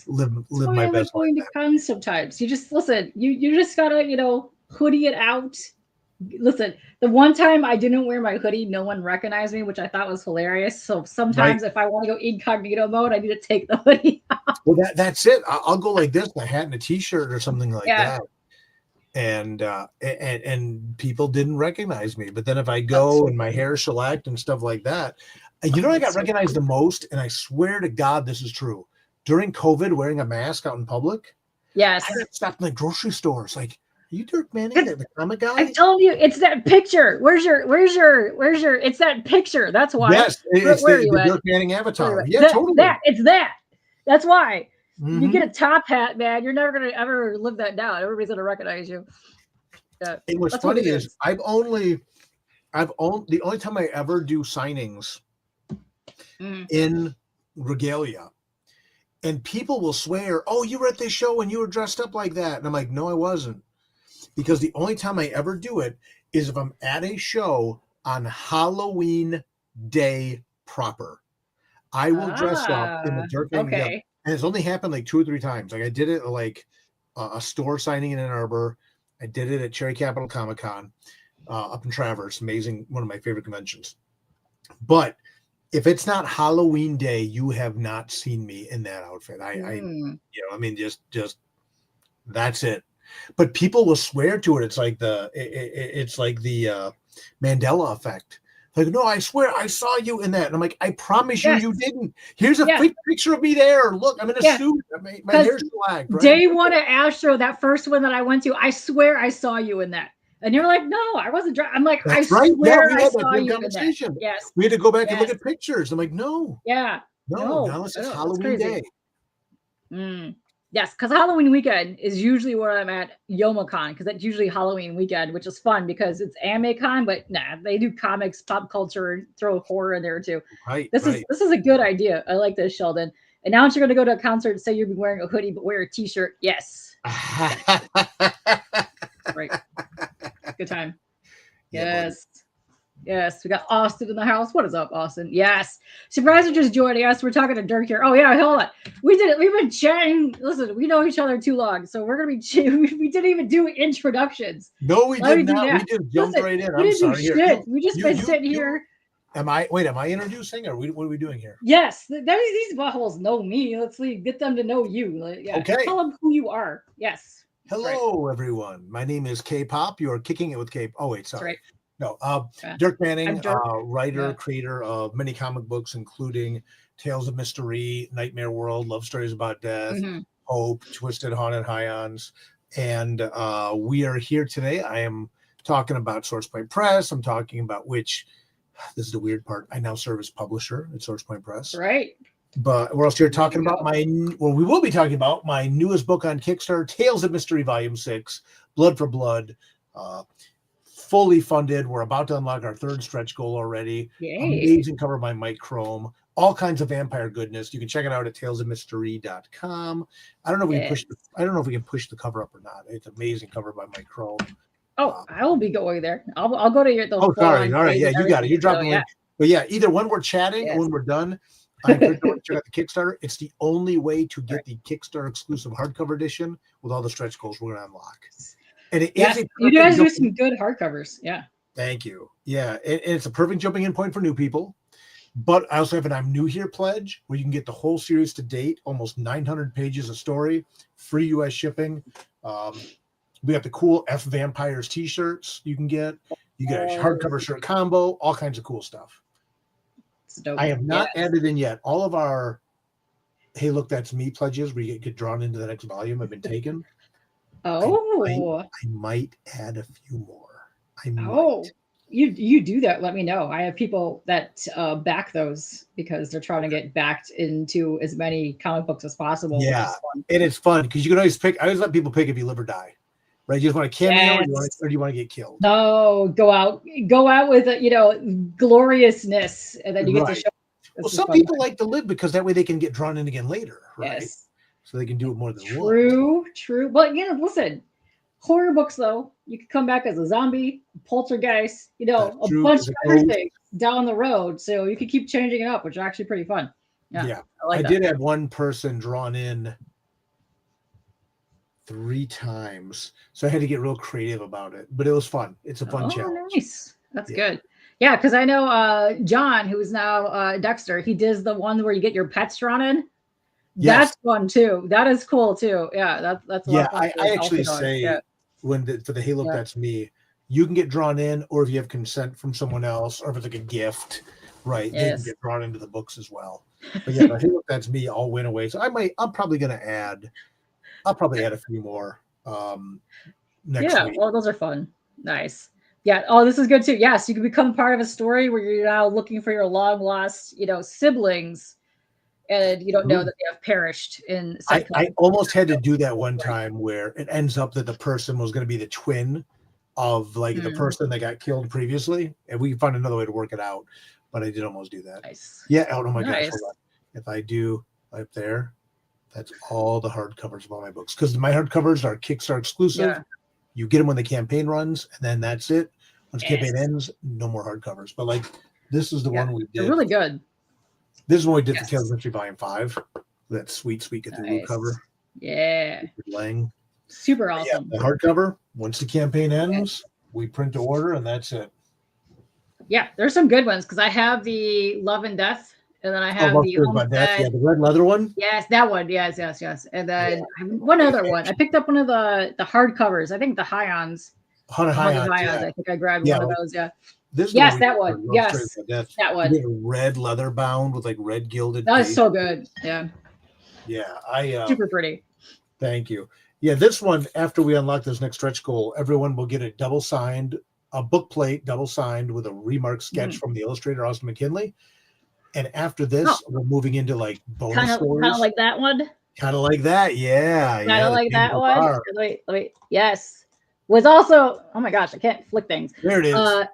[SPEAKER 2] live my best life.
[SPEAKER 1] Going to cons sometimes. You just listen. You just gotta hoodie it out. Listen, the one time I didn't wear my hoodie, no one recognized me, which I thought was hilarious. So sometimes if I want to go incognito mode, I need to take the hoodie off.
[SPEAKER 2] Well, that's it. I'll go like this, a hat and a t-shirt or something like that. And people didn't recognize me. But then if I go and my hair shellacked and stuff like that, I got recognized the most, and I swear to God this is true. During COVID, wearing a mask out in public.
[SPEAKER 1] Yes.
[SPEAKER 2] I got stopped in the grocery stores like, are you Dirk Manning, the comic guy?
[SPEAKER 1] I'm telling you, it's that picture. Where's your it's that picture. That's why.
[SPEAKER 2] Yes, it's the Dirk Manning avatar. Yeah, totally.
[SPEAKER 1] That's why. Mm-hmm. You get a top hat, man, you're never gonna ever live that down. Everybody's gonna recognize you.
[SPEAKER 2] And what's funny is the only time I ever do signings in regalia. And people will swear, oh, you were at this show and you were dressed up like that. And I'm like, no, I wasn't. Because the only time I ever do it is if I'm at a show on Halloween day proper. I will dress up in the Dirk Manning. And it's only happened like 2 or 3 times. Like I did it like a store signing in Ann Arbor. I did it at Cherry Capital Comic Con up in Traverse. Amazing. One of my favorite conventions. But if it's not Halloween day, you have not seen me in that outfit. Just that's it. But people will swear to it. It's like the Mandela effect. Like, no, I swear I saw you in that. And I'm like, I promise you didn't. Here's a fake picture of me there. Look, I'm in a suit. My hair's black. Right?
[SPEAKER 1] Day one at Astro, that first one that I went to, I swear I saw you in that. And you're like, no, I wasn't. I'm like,
[SPEAKER 2] that's
[SPEAKER 1] I swear
[SPEAKER 2] I
[SPEAKER 1] saw you in that.
[SPEAKER 2] Yes. We had to go back and look at pictures. I'm like, no.
[SPEAKER 1] Yeah.
[SPEAKER 2] No, now it's Halloween day.
[SPEAKER 1] Yes, because Halloween weekend is usually where I'm at YomaCon, because that's usually Halloween weekend, which is fun because it's AnimeCon, but they do comics, pop culture, throw horror in there too.
[SPEAKER 2] Right.
[SPEAKER 1] This is a good idea. I like this, Sheldon. And now you're going to go to a concert, say you'll be wearing a hoodie, but wear a t-shirt. Yes. Right. Good time. Yes. Yes, we got Austin in the house. What is up, Austin? Yes. Surprise, just joining us. We're talking to Dirk here. Oh, yeah, hold on. We did it. We've been chatting. Listen, we know each other too long, so we're going to be we didn't even do introductions.
[SPEAKER 2] No, we did not. We just jumped right in. I'm sorry.
[SPEAKER 1] We just been sitting here.
[SPEAKER 2] Am I introducing, or what are we doing here?
[SPEAKER 1] Yes. These buttholes know me. Let's get them to know you.
[SPEAKER 2] Okay.
[SPEAKER 1] Tell them who you are. Yes.
[SPEAKER 2] Hello, everyone. My name is Kpop. You are Kicking It with Kpop. Oh, wait, sorry.
[SPEAKER 1] Right.
[SPEAKER 2] No, Dirk Manning, writer, creator of many comic books, including Tales of Mystery, Nightmare World, Love Stories About Death, Hope, Twiztid Haunted-High-Ons. And we are here today. I am talking about SourcePoint Press. I'm talking about this is the weird part. I now serve as publisher at SourcePoint Press.
[SPEAKER 1] Right.
[SPEAKER 2] But we're also here talking about we will be talking about my newest book on Kickstarter, Tales of Mystery, Volume 6, Blood for Blood. Fully funded. We're about to unlock our 3rd stretch goal already.
[SPEAKER 1] Yay.
[SPEAKER 2] Amazing cover by Mike Chrome. All kinds of vampire goodness. You can check it out at talesofmystery.com. I don't know if we can push the cover up or not. It's amazing cover by Mike Chrome.
[SPEAKER 1] Oh, I will be going there. I'll go to your.
[SPEAKER 2] Sorry. All right. Yeah, you got it. You dropped the link. But yeah, either when we're chatting or when we're done, I encourage you to check out the Kickstarter. It's the only way to get the Kickstarter exclusive hardcover edition with all the stretch goals we're going to unlock. And it is
[SPEAKER 1] you guys do some good hardcovers. Yeah.
[SPEAKER 2] Thank you. Yeah. And it's a perfect jumping in point for new people. But I also have an I'm New Here pledge where you can get the whole series to date, almost 900 pages of story, free U.S. shipping. We got the cool F Vampires t-shirts you can get. You get a hardcover shirt combo, all kinds of cool stuff. I have not added in yet. All of our Hey, Look, That's Me pledges where you get drawn into the next volume have been taken.
[SPEAKER 1] Oh.
[SPEAKER 2] I might add a few more. I might.
[SPEAKER 1] Oh. You do that, let me know. I have people that back those because they're trying to get backed into as many comic books as possible.
[SPEAKER 2] Yeah, and it's fun because you can always pick. I always let people pick if you live or die, right? You just want a cameo, or do you want to get killed?
[SPEAKER 1] No, go out with gloriousness, and then you get to show.
[SPEAKER 2] Well, some people like to live because that way they can get drawn in again later, right?
[SPEAKER 1] Yes.
[SPEAKER 2] So they can do it more than
[SPEAKER 1] once. True. But listen. Horror books, though, you could come back as a zombie, poltergeist, a bunch of other things down the road. So you can keep changing it up, which is actually pretty fun. Yeah.
[SPEAKER 2] I did have one person drawn in 3 times. So I had to get real creative about it. But it was fun. It's a fun challenge.
[SPEAKER 1] Nice. That's good. Yeah, because I know John, who is now Dexter, he does the one where you get your pets drawn in. Yes. That's fun, too. That is cool, too. Yeah, that's a lot of fun.
[SPEAKER 2] I actually say... for the Hey, Look, That's Me, you can get drawn in, or if you have consent from someone else, or if it's like a gift, right? They can get drawn into the books as well. But yeah, the Hey, Look, That's Me all went away. So I'm probably going to add a few more next week.
[SPEAKER 1] Well, those are fun. Nice. Yeah. Oh, this is good too. Yes, you can become part of a story where you're now looking for your long lost, siblings. And you don't know that they have perished in.
[SPEAKER 2] I almost had to do that one time where it ends up that the person was going to be the twin of the person that got killed previously, and we found another way to work it out. But I did almost do that.
[SPEAKER 1] Nice.
[SPEAKER 2] Yeah. Oh my gosh! Hold on. If I do up there, that's all the hardcovers of all my books because my hardcovers are Kickstarter exclusive. Yeah. You get them when the campaign runs, and then that's it. Once the campaign ends, no more hardcovers. But this is the one we did.
[SPEAKER 1] They're really good.
[SPEAKER 2] This is when we did the Tales of Mystery Volume 5. That sweet Cthulhu cover.
[SPEAKER 1] Yeah.
[SPEAKER 2] Lang.
[SPEAKER 1] Super awesome.
[SPEAKER 2] The hardcover, once the campaign ends, we print to order, and that's it.
[SPEAKER 1] Yeah, there's some good ones because I have the Love and Death, and then I have
[SPEAKER 2] the red leather one.
[SPEAKER 1] Yes, that one. Yes. And then one other one. I picked up one of the hardcovers. I think the Haunted-High-Ons.
[SPEAKER 2] Haunted-High-Ons.
[SPEAKER 1] I think I grabbed one of those. Yeah.
[SPEAKER 2] That
[SPEAKER 1] one. Yes, that one.
[SPEAKER 2] Red leather bound with red gilded.
[SPEAKER 1] That is so good. Yeah.
[SPEAKER 2] Yeah,
[SPEAKER 1] super pretty.
[SPEAKER 2] Thank you. Yeah, this one, after we unlock this next stretch goal, everyone will get a book plate double signed with a remarked sketch from the illustrator Austin McKinley. And after this, we're moving into bonus stories.
[SPEAKER 1] Kind of like that one.
[SPEAKER 2] Kind of like that, yeah.
[SPEAKER 1] Kind of like that one. Wait. Yes. Was also, oh my gosh, I can't flick things.
[SPEAKER 2] There it is.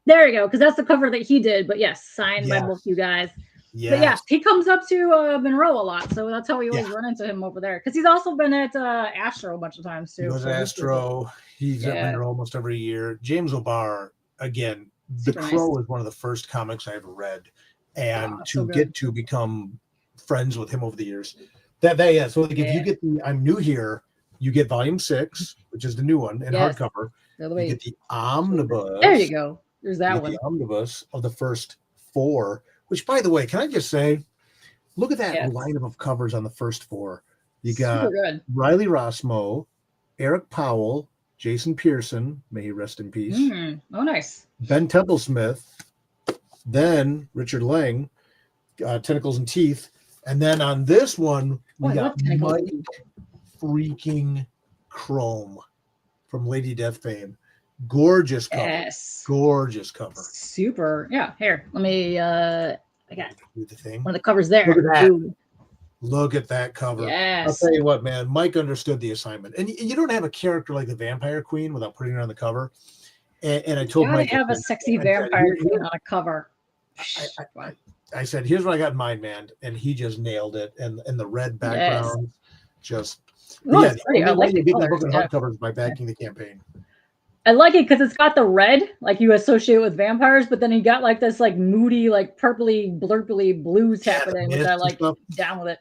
[SPEAKER 1] There you go. Because that's the cover that he did. But yes, signed by both you guys. Yes. But yeah, he comes up to Monroe a lot. So that's how we always run into him over there. Because he's also been at Astro a bunch of times too.
[SPEAKER 2] He was Astro. He's at Monroe almost every year. James O'Barr, again, The Crow is one of the first comics I ever read. And get to become friends with him over the years. So if you get the I'm New Here, you get volume 6, which is the new one, and hardcover. You get the omnibus.
[SPEAKER 1] There you go. There's that one.
[SPEAKER 2] The omnibus of the first 4, which, by the way, can I just say, look at that lineup of covers on the first 4. You got Riley Rossmo, Eric Powell, Jason Pearson, may he rest in peace.
[SPEAKER 1] Oh, nice.
[SPEAKER 2] Ben Templesmith, then Richard Lang, Tentacles and Teeth. And then on this one, we got Mike freaking Chrome from Lady Death fame. Gorgeous cover.
[SPEAKER 1] Yes.
[SPEAKER 2] Gorgeous cover.
[SPEAKER 1] Super. Yeah. Here, let me I got
[SPEAKER 2] the thing.
[SPEAKER 1] One of the covers there.
[SPEAKER 2] Look at that. Ooh. Look at that cover.
[SPEAKER 1] Yes.
[SPEAKER 2] I'll tell you what, man. Mike understood the assignment. And you don't have a character like the Vampire Queen without putting her on the cover. And I told Mike,
[SPEAKER 1] have a sexy Vampire Queen on a cover.
[SPEAKER 2] I said, here's what I got in mind, man. And he just nailed it. And the red background just
[SPEAKER 1] I like
[SPEAKER 2] you get the book and hardcovers by backing the campaign.
[SPEAKER 1] I like it because it's got the red, like you associate with vampires, but then you got this moody, purpley, blurply blues happening, which I like down with it.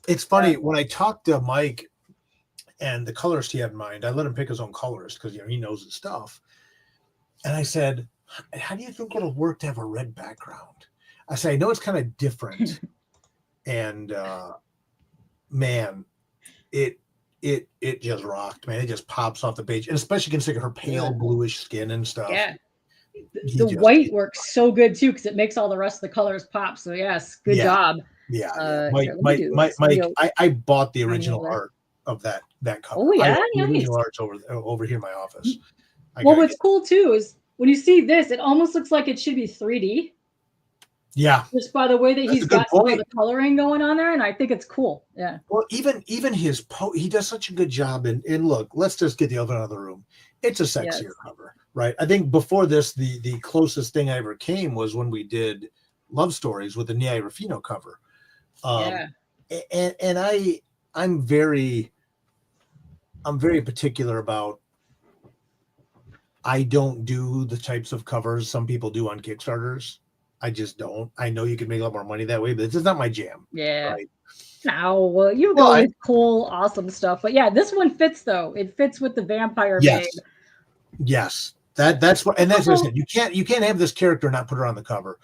[SPEAKER 2] It's funny when I talked to Mike and the colorist he had in mind, I let him pick his own colorist because he knows his stuff. And I said, how do you think it'll work to have a red background? I say, I know it's kind of different. And man, it just rocked, man. It just pops off the page. And especially considering her pale bluish skin and stuff.
[SPEAKER 1] Yeah. The white works so good too, because it makes all the rest of the colors pop. So yes, good job.
[SPEAKER 2] Yeah. Mike, I bought the original art of that cover.
[SPEAKER 1] Oh yeah,
[SPEAKER 2] the original art's over here in my office.
[SPEAKER 1] Well, what's cool too is when you see this, it almost looks like it should be 3D.
[SPEAKER 2] Yeah,
[SPEAKER 1] just by the way that he's got some of the coloring going on there, and I think it's cool. Yeah.
[SPEAKER 2] Well, even his he does such a good job. And look, let's just get the elephant out of the room. It's a sexier cover, right? I think before this, the closest thing I ever came was when we did Love Stories with the Nia Rufino cover. And I'm very particular about. I don't do the types of covers some people do on Kickstarters. I just don't. I know you can make a lot more money that way, but this is not my jam.
[SPEAKER 1] Yeah.
[SPEAKER 2] Right?
[SPEAKER 1] No, you go with cool, awesome stuff. But yeah, this one fits though. It fits with the vampire babe.
[SPEAKER 2] Yes. That's what, and that's what I said. You can't have this character and not put her on the cover.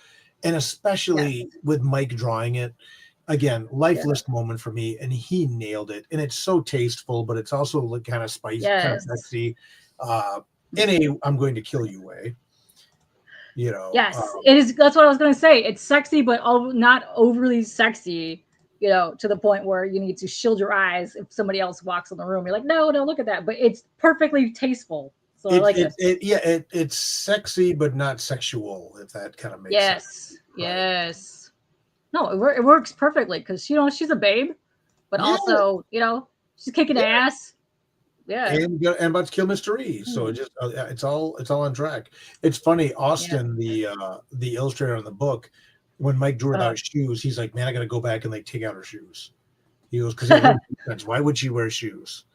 [SPEAKER 2] And especially with Mike drawing it. Again, lifeless moment for me, and he nailed it. And it's so tasteful, but it's also kind of spicy, kind of sexy. In a I'm going to kill you way. You know.
[SPEAKER 1] Yes, it is. That's what I was going to say. It's sexy, but not overly sexy. You know, to the point where you need to shield your eyes if somebody else walks in the room. You're like, no, look at that. But it's perfectly tasteful. So I like it.
[SPEAKER 2] It's sexy, but not sexual. If that kind of makes sense.
[SPEAKER 1] Yes. No, it works perfectly because she's a babe, but also she's kicking ass. Yeah,
[SPEAKER 2] and about to kill Mr. Rhee. So it just it's all on track. It's funny, Austin, the illustrator on the book, when Mike drew without shoes, he's like, man, I got to go back and take out her shoes. He goes, because why would she wear shoes?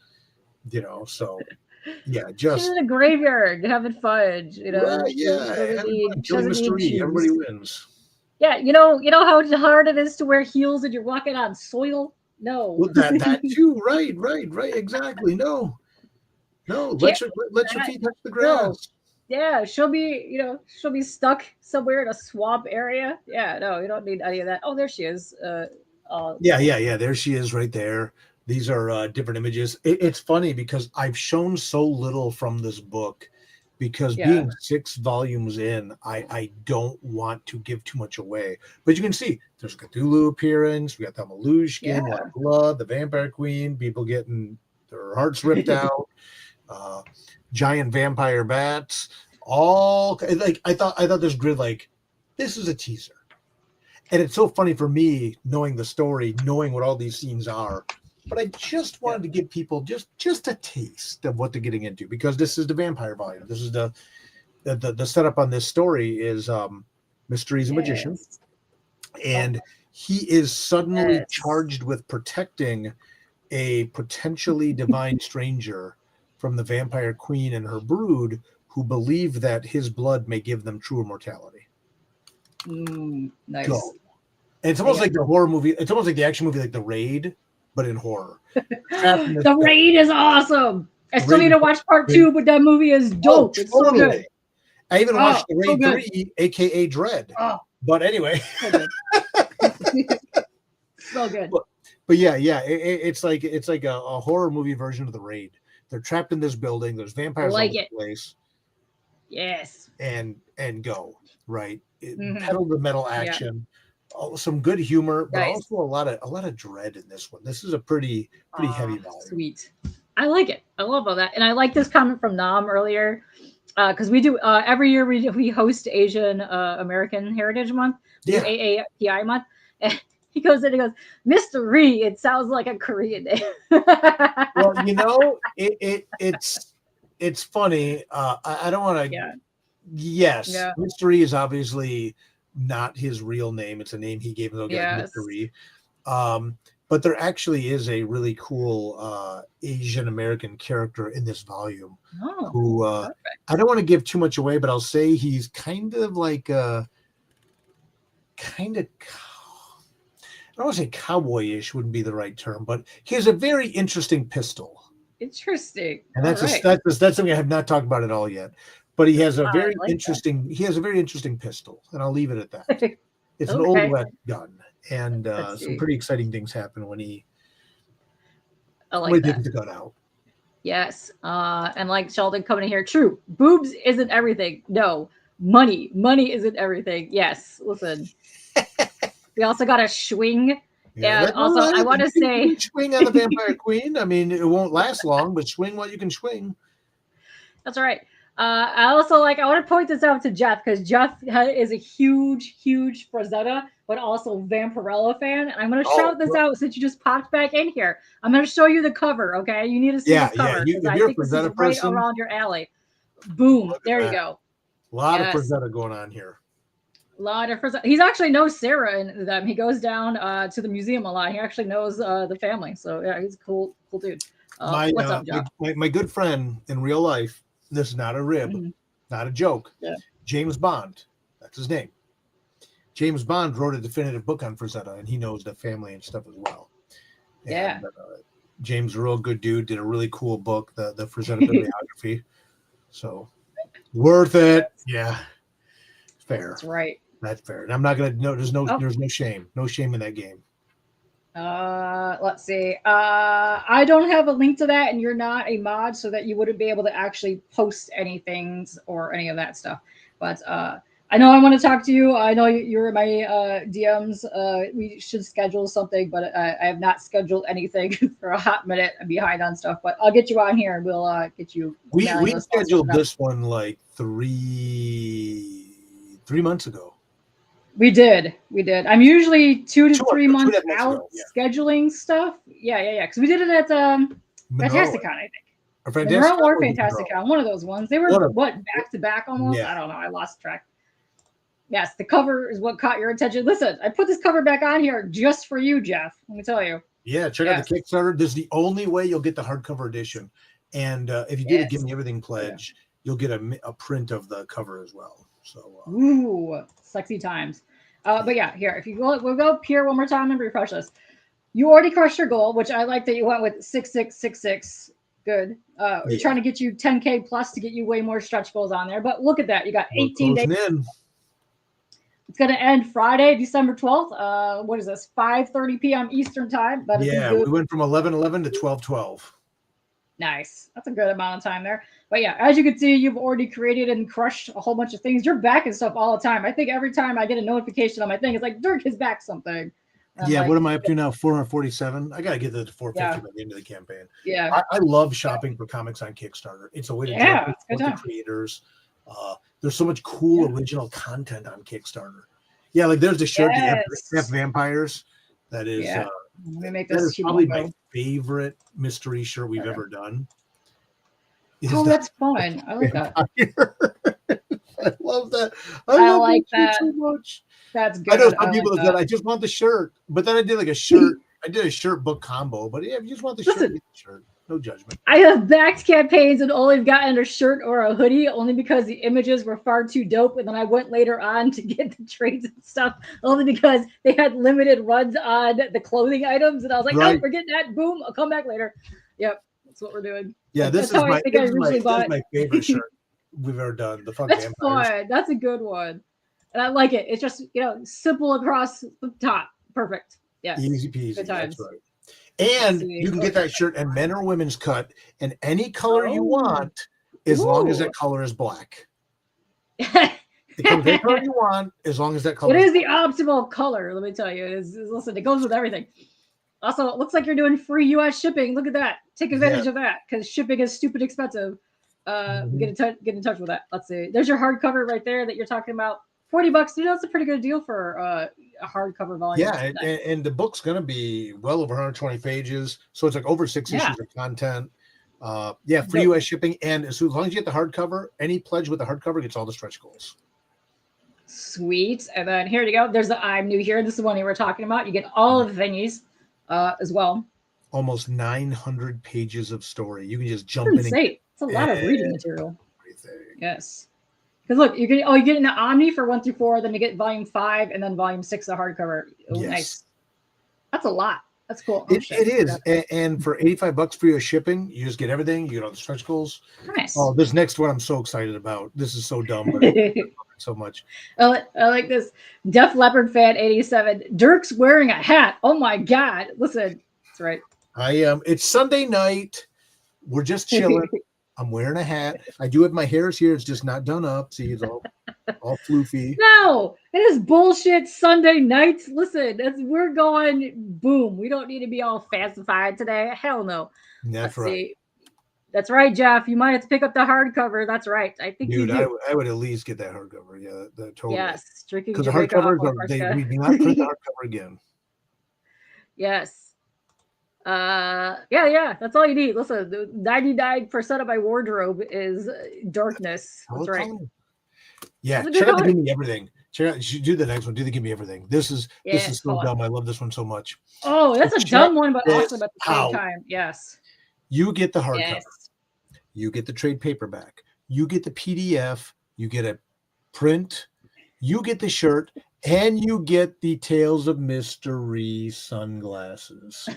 [SPEAKER 2] So just
[SPEAKER 1] she's in a graveyard having fun.
[SPEAKER 2] Killing Mr. Rhee, everybody wins.
[SPEAKER 1] Yeah, you know how hard it is to wear heels and you're walking on soil. No,
[SPEAKER 2] well, that too. Right, exactly. No, let your feet touch the grass.
[SPEAKER 1] Yeah, she'll be stuck somewhere in a swamp area. Yeah, no, you don't need any of that. Oh, there she is.
[SPEAKER 2] Yeah. There she is, right there. These are different images. It's funny because I've shown so little from this book because being 6 volumes in, I don't want to give too much away. But you can see there's a Cthulhu appearance. We got the Malushkin, a lot of blood, the Vampire Queen, people getting their hearts ripped out, giant vampire bats. All like I thought this grid, like, this is a teaser. And it's so funny for me knowing the story, knowing what all these scenes are. But I just wanted to give people just a taste of what they're getting into, because this is the vampire volume. This is the setup on this story is Mr. Rhee's a magician, and he is suddenly charged with protecting a potentially divine stranger from the vampire queen and her brood, who believe that his blood may give them true immortality.
[SPEAKER 1] Nice.
[SPEAKER 2] Go. And it's almost like the horror movie. It's almost like the action movie, like The Raid, but in horror.
[SPEAKER 1] The Raid is awesome. I still need to watch part 2, but that movie is dope. It's so good.
[SPEAKER 2] I even watched The Raid 3, aka Dread. But anyway.
[SPEAKER 1] So good.
[SPEAKER 2] But yeah, it's like a horror movie version of The Raid. They're trapped in this building. There's vampires all over the place.
[SPEAKER 1] Yes.
[SPEAKER 2] And go, right? Pedal to metal action. Some good humor, but also a lot of dread in this one. This is a pretty heavy volume.
[SPEAKER 1] Sweet. I like it. I love all that. And I like this comment from Nam earlier, because we do every year we host Asian American Heritage Month, AAPI month. And he goes in and goes, Mr. Rhee, it sounds like a Korean name.
[SPEAKER 2] Well, it's funny. I don't want to. Yes, Mr. Rhee is obviously not his real name. It's a name he gave him. Mr. Rhee. But there actually is a really cool Asian American character in this volume who I don't want to give too much away, but I'll say he's kind of like I don't want to say cowboyish wouldn't be the right term, but he has a very interesting pistol.
[SPEAKER 1] Interesting.
[SPEAKER 2] And that's something I have not talked about at all yet. But he has a very interesting pistol, and I'll leave it at that. It's an old West gun, and some pretty exciting things happen when he gets the gun out.
[SPEAKER 1] Yes, and like Sheldon coming in here, true. Boobs isn't everything. No, money isn't everything. Yes, listen. We also got a swing. Yeah, and also I want to say
[SPEAKER 2] swing on the Vampire Queen. I mean, it won't last long, but swing while you can swing.
[SPEAKER 1] That's right. I also I want to point this out to Jeff because Jeff is a huge Frazetta, but also Vampirella fan. And I'm going to shout this out since you just popped back in here. I'm going to show you the cover. Okay, you need to see the cover.
[SPEAKER 2] Yeah,
[SPEAKER 1] I think this is right around your alley. Boom! There you go.
[SPEAKER 2] A lot of Frazetta going on here.
[SPEAKER 1] A lot of Frazetta. He's actually knows Sarah and them. He goes down to the museum a lot. He actually knows the family. So yeah, he's a cool dude. What's up, Jeff?
[SPEAKER 2] My good friend in real life. This is not a rib, not a joke.
[SPEAKER 1] Yeah.
[SPEAKER 2] James Bond, that's his name. James Bond wrote a definitive book on Frazetta, and he knows the family and stuff as well. And, James, a real good dude, did a really cool book, the Frazetta bibliography. So worth it. Yeah, fair.
[SPEAKER 1] That's right.
[SPEAKER 2] That's fair. And I'm not gonna. No, there's no shame. No shame in that game.
[SPEAKER 1] Let's see. I don't have a link to that, and you're not a mod, so that you wouldn't be able to actually post anything or any of that stuff. But I know I want to talk to you. I know you're in my DMs. We should schedule something, but I have not scheduled anything for a hot minute. I'm behind on stuff, but I'll get you on here, and we'll get you.
[SPEAKER 2] We scheduled this one like three months ago.
[SPEAKER 1] We did. I'm usually 2 to 3 months out scheduling stuff. Yeah. Because we did it at Fantasticon, I think. Monroe or Fantasticon, one of those ones. They were back to back almost. Yeah. I don't know. I lost track. Yes, the cover is what caught your attention. Listen, I put this cover back on here just for you, Jeff. Let me tell you.
[SPEAKER 2] Yeah, check out the Kickstarter. This is the only way you'll get the hardcover edition. And if you do the Give Me Everything pledge, you'll get a print of the cover as well. So,
[SPEAKER 1] ooh, sexy times. But yeah, here, if you go, we'll go up here one more time and refresh this. You already crushed your goal, which I like that you went with 6666. Good. We're trying to get you 10K plus to get you way more stretch goals on there. But look at that. You got 18 days. It's going to end Friday, December 12th. What is this? 5:30 p.m. Eastern time.
[SPEAKER 2] We went from 11:11 to 12:12.
[SPEAKER 1] Nice. That's a good amount of time there. But yeah, as you can see, you've already created and crushed a whole bunch of things. You're back and stuff all the time. I think every time I get a notification on my thing, it's like Dirk is back something.
[SPEAKER 2] Yeah, what am I up to now? 447. I gotta get to 450 by the end of the campaign.
[SPEAKER 1] Yeah,
[SPEAKER 2] I love shopping for comics on Kickstarter. It's a way to support the creators. There's so much cool original content on Kickstarter. Yeah, like there's the shirt, the F Vampires. That is,
[SPEAKER 1] let me make
[SPEAKER 2] that
[SPEAKER 1] this
[SPEAKER 2] is probably my favorite mystery shirt we've ever done.
[SPEAKER 1] That's fun. I like that.
[SPEAKER 2] I love that.
[SPEAKER 1] I like that
[SPEAKER 2] so much.
[SPEAKER 1] That's good.
[SPEAKER 2] I know some people that I just want the shirt, but then I did like a shirt. I did a shirt book combo, but yeah, if you just want the shirt, get the shirt. No judgment.
[SPEAKER 1] I have backed campaigns and only gotten a shirt or a hoodie only because the images were far too dope. And then I went later on to get the trades and stuff only because they had limited runs on the clothing items. And I was like, no, forget that. Boom. I'll come back later. Yep. That's what we're doing.
[SPEAKER 2] Yeah, this is my favorite shirt we've ever done. The fucking
[SPEAKER 1] That's fun. That's a good one. And I like it. It's just, simple across the top. Perfect. Yeah.
[SPEAKER 2] Easy peasy. Good times. That's right. And you can get that shirt in men or women's cut in any color you want, as long as that color is black. It comes any color you want, as long as that color.
[SPEAKER 1] It is the optimal color. Let me tell you, listen, it goes with everything. Also, it looks like you're doing free U.S. shipping. Look at that. Take advantage of that because shipping is stupid expensive. Get in touch with that. Let's see. There's your hardcover right there that you're talking about. $40. That's a pretty good deal for a hardcover volume.
[SPEAKER 2] Yeah, and the book's going to be well over 120 pages, so it's like over 6 issues of content. Free U.S. shipping, and as long as you get the hardcover, any pledge with the hardcover gets all the stretch goals.
[SPEAKER 1] Sweet. And then here you go. There's the I'm New Here. This is the one you were talking about. You get all of the venues as well.
[SPEAKER 2] Almost 900 pages of story. You can just jump in.
[SPEAKER 1] It's a lot of reading material. Yes. Because look, you get in the Omni for 1 through 4, then you get volume 5, and then volume 6 of hardcover. Oh, nice. That's a lot. That's cool.
[SPEAKER 2] It is. And for $85 for your shipping, you just get everything. You get all the stretch goals.
[SPEAKER 1] Nice.
[SPEAKER 2] Oh, this next one I'm so excited about. This is so dumb, but I love it so much.
[SPEAKER 1] I like this. Def Leppard fan 87. Dirk's wearing a hat. Oh my God. Listen, that's right.
[SPEAKER 2] It's Sunday night. We're just chilling. I'm wearing a hat. I do have my hairs here. It's just not done up. See, it's all floofy.
[SPEAKER 1] No, it is bullshit Sunday nights. Listen, we're going boom. We don't need to be all fancified today. Hell no.
[SPEAKER 2] That's right.
[SPEAKER 1] See. That's right, Jeff. You might have to pick up the hardcover. That's right. I think
[SPEAKER 2] Dude,
[SPEAKER 1] you do.
[SPEAKER 2] I would at least get that hardcover. Yeah, totally.
[SPEAKER 1] Yes,
[SPEAKER 2] because the hardcovers we do not print the hardcover again.
[SPEAKER 1] Yes. Yeah. That's all you need. Listen, 99% of my wardrobe is darkness. That's right.
[SPEAKER 2] Yeah, check out the Give Me Everything. Check out. You should do the next one. Do the Give Me Everything. This is so dumb. I love this one so much.
[SPEAKER 1] Oh, that's a dumb one, but awesome at the same time. Yes.
[SPEAKER 2] You get the hardcover. You get the trade paperback. You get the PDF. You get a print. You get the shirt, and you get the Tales of Mystery sunglasses.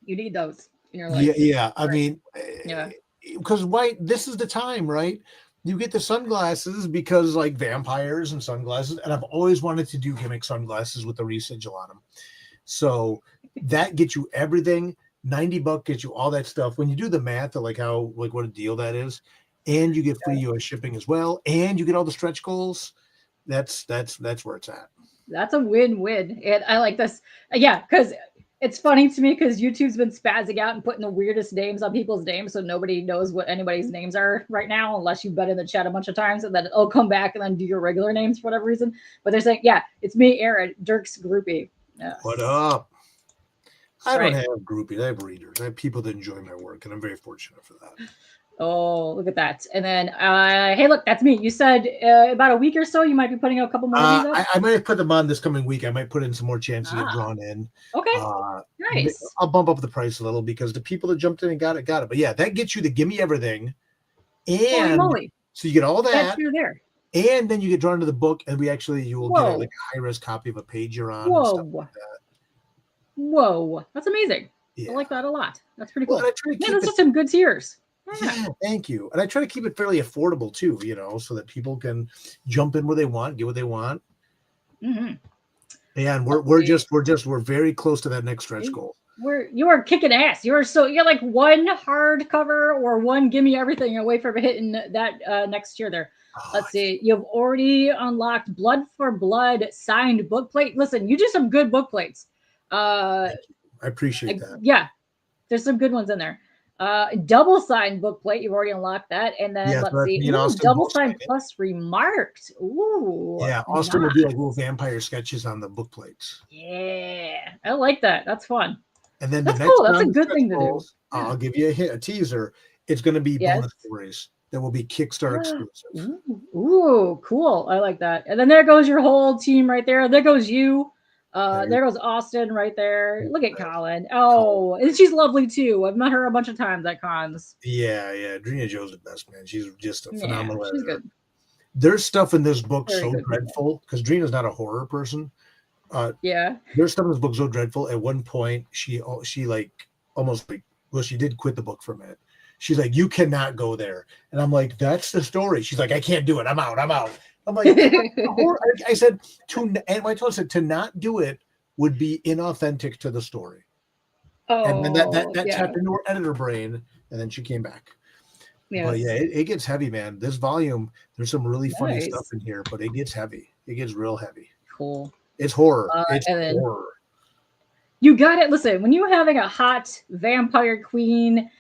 [SPEAKER 1] You need those in your life.
[SPEAKER 2] Yeah. I mean, because this is the time, right? You get the sunglasses because like vampires and sunglasses, and I've always wanted to do gimmick sunglasses with the Rhee sigil on them. So that gets you everything. $90 gets you all that stuff. When you do the math of what a deal that is, and you get free US shipping as well, and you get all the stretch goals, that's where it's at.
[SPEAKER 1] That's a win-win. And I like this. Yeah, because it's funny to me because YouTube's been spazzing out and putting the weirdest names on people's names, so nobody knows what anybody's names are right now unless you've been in the chat a bunch of times, and then it'll come back and then do your regular names for whatever reason. But they're saying, yeah, it's me, Aaron, Dirk's groupie. Yes.
[SPEAKER 2] What up? I don't have groupies. I have readers. I have people that enjoy my work, and I'm very fortunate for that.
[SPEAKER 1] Oh, look at that. And then, hey, look, that's me. You said about a week or so you might be putting out a couple more of these up?
[SPEAKER 2] I might have put them on this coming week. I might put in some more chances to get drawn in.
[SPEAKER 1] Okay, nice.
[SPEAKER 2] I'll bump up the price a little because the people that jumped in and got it. But yeah, that gets you the Gimme Everything. And so you get all that.
[SPEAKER 1] That's there.
[SPEAKER 2] And then you get drawn to the book, and you will get like a high-res copy of a page you're on and stuff like that.
[SPEAKER 1] Whoa, that's amazing. Yeah. I like that a lot. That's pretty cool.
[SPEAKER 2] Well,
[SPEAKER 1] those are some good tiers.
[SPEAKER 2] Yeah, thank you. And I try to keep it fairly affordable too, so that people can jump in where they want, get what they want. Mm-hmm. And we're very close to that next stretch goal.
[SPEAKER 1] You are kicking ass. You're like one hardcover or one Gimme Everything away from hitting that next tier there. Let's see. You've already unlocked Blood for Blood signed book plate. Listen, you do some good book plates.
[SPEAKER 2] I appreciate that.
[SPEAKER 1] Yeah, there's some good ones in there. Double signed book plate, you've already unlocked that. And then let's see. Double signed plus remarked. Ooh.
[SPEAKER 2] Yeah, Austin will do like little vampire sketches on the book plates.
[SPEAKER 1] Yeah, I like that. That's fun.
[SPEAKER 2] And then
[SPEAKER 1] that's cool. That's a good thing to do.
[SPEAKER 2] I'll give you a teaser. It's going to be bonus stories that will be Kickstarter exclusive.
[SPEAKER 1] Ooh, cool. I like that. And then there goes your whole team right there. There goes you. There goes Austin right there. Look at Colin. Oh, and she's lovely too. I've met her a bunch of times at cons.
[SPEAKER 2] Yeah. Drina Joe's the best, man. She's just a phenomenal editor.
[SPEAKER 1] She's good.
[SPEAKER 2] There's stuff in this book so dreadful because Drina's not a horror person. There's stuff in this book so dreadful. At one point, she did quit the book for a minute. She's like, "You cannot go there," and I'm like, "That's the story." She's like, "I can't do it. I'm out. I'm like, I said to not do it would be inauthentic to the story. Oh, and then that tapped into her editor brain, and then she came back. Yes. But yeah, it gets heavy, man. This volume, there's some really funny stuff in here, but it gets heavy. It gets real heavy.
[SPEAKER 1] Cool.
[SPEAKER 2] It's horror. It's horror.
[SPEAKER 1] You got it. Listen, when you're having a hot vampire queen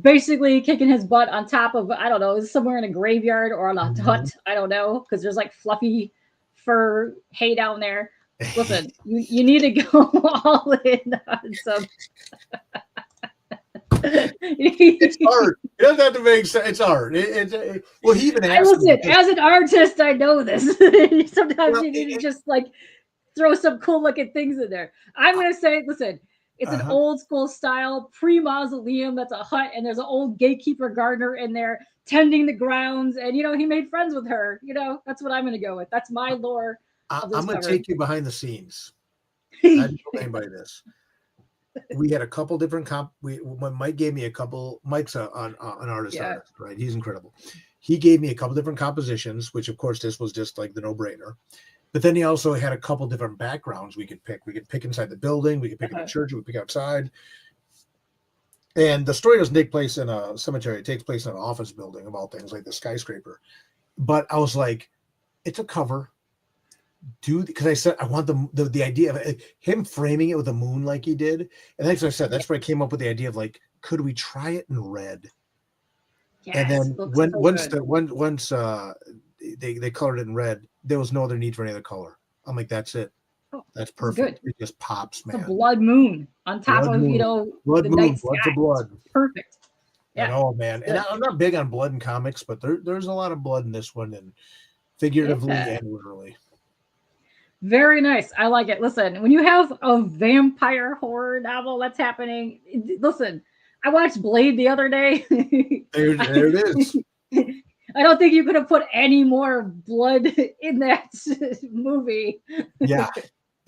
[SPEAKER 1] basically kicking his butt on top of, I don't know, somewhere in a graveyard or on a hut. I don't know, because there's like fluffy fur hay down there. Listen, you need to go all in on some.
[SPEAKER 2] It's art. It doesn't have to make sense. It's art. Well, he even asked.
[SPEAKER 1] Listen, as an artist, I know this. Sometimes you need to just like throw some cool looking things in there. I'm going to say, listen, it's an old school style pre-mausoleum. That's a hut, and there's an old gatekeeper gardener in there tending the grounds. And, he made friends with her. That's what I'm going to go with. That's my lore.
[SPEAKER 2] I'm going to take you behind the scenes. I didn't tell anybody this. We had a couple different when Mike gave me a couple. Mike's an artist, right? He's incredible. He gave me a couple different compositions, which of course this was just like the no-brainer. But then he also had a couple different backgrounds we could pick. We could pick inside the building. We could pick in the church. We could pick outside. And the story doesn't take place in a cemetery. It takes place in an office building, of all things, like the skyscraper. But I was like, it's a cover. Dude, because I said I want the idea of him framing it with a moon like he did. And that's what I said. That's where I came up with the idea of like, could we try it in red? Yes, and then once they colored it in red, there was no other need for any other color. I'm like, that's it. Oh, that's perfect. Good. It just pops, man.
[SPEAKER 1] It's a blood moon on top of
[SPEAKER 2] blood
[SPEAKER 1] the
[SPEAKER 2] moon,
[SPEAKER 1] night
[SPEAKER 2] blood
[SPEAKER 1] sky.
[SPEAKER 2] to blood.
[SPEAKER 1] Perfect.
[SPEAKER 2] Yeah. Oh man, and I'm not big on blood in comics, but there's a lot of blood in this one, and figuratively and literally.
[SPEAKER 1] Very nice. I like it. Listen, when you have a vampire horror novel that's happening, listen, I watched Blade the other day.
[SPEAKER 2] There it is.
[SPEAKER 1] I don't think you could have put any more blood in that movie.
[SPEAKER 2] Yeah.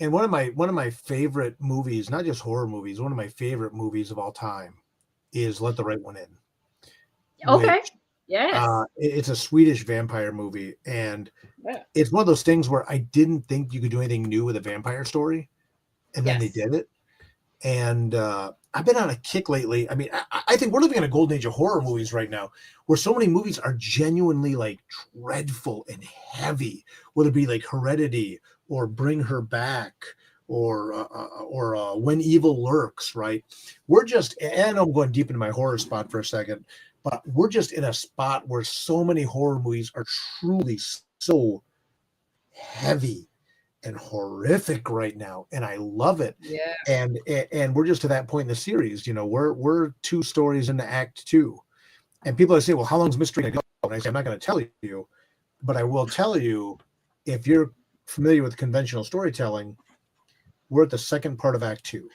[SPEAKER 2] And one of my favorite movies, not just horror movies, one of my favorite movies of all time is Let the Right One In.
[SPEAKER 1] Okay. Yes.
[SPEAKER 2] It's a Swedish vampire movie, and it's one of those things where I didn't think you could do anything new with a vampire story, and then they did it. And I've been on a kick lately. I mean, I think we're living in a golden age of horror movies right now, where so many movies are genuinely like dreadful and heavy, whether it be like Heredity or Bring Her Back or When Evil Lurks, right? We're just, and I'm going deep into my horror spot for a second, but we're just in a spot where so many horror movies are truly so heavy and horrific right now, and I love it.
[SPEAKER 1] Yeah.
[SPEAKER 2] And we're just to that point in the series. You know, we're 2 stories into Act 2, and people say, "Well, how long's mystery going to go?" And I say, "I'm not going to tell you, but I will tell you, if you're familiar with conventional storytelling, we're at the second part of Act 2.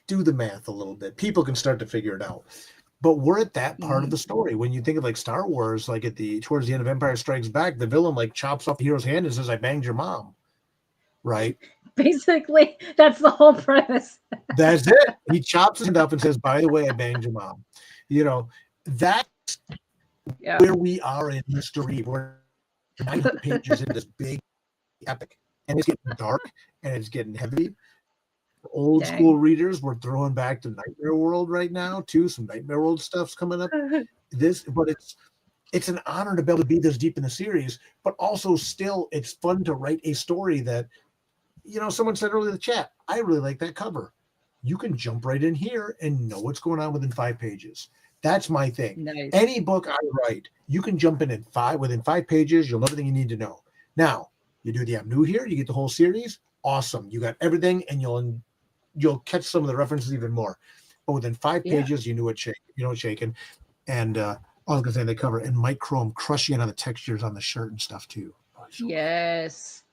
[SPEAKER 2] Do the math a little bit. People can start to figure it out. But we're at that part of the story. When you think of like Star Wars, like towards the end of Empire Strikes Back, the villain like chops off the hero's hand and says, "I banged your mom." Right?
[SPEAKER 1] Basically, that's the whole premise.
[SPEAKER 2] That's it. He chops it up and says, "By the way, I banged your mom." You know, that's where we are in history. We're 900 pages in this big epic, and it's getting dark and it's getting heavy. Old school readers, we're throwing back to Nightmare World right now too. Some Nightmare World stuff's coming up. But it's an honor to be able to be this deep in the series, but also still it's fun to write a story that, you know, someone said earlier in the chat, I really like that cover. You can jump right in here and know what's going on within 5 pages. That's my thing.
[SPEAKER 1] Nice.
[SPEAKER 2] Any book I write, you can jump in within 5 pages. You'll know everything you need to know. Now, you do the I'm new here, you get the whole series. Awesome. You got everything, and you'll catch some of the references even more. But within 5 pages, you know it's shaking. And I was gonna say they cover, and Mike Chrome crushing it on the textures on the shirt and stuff too.
[SPEAKER 1] Yes.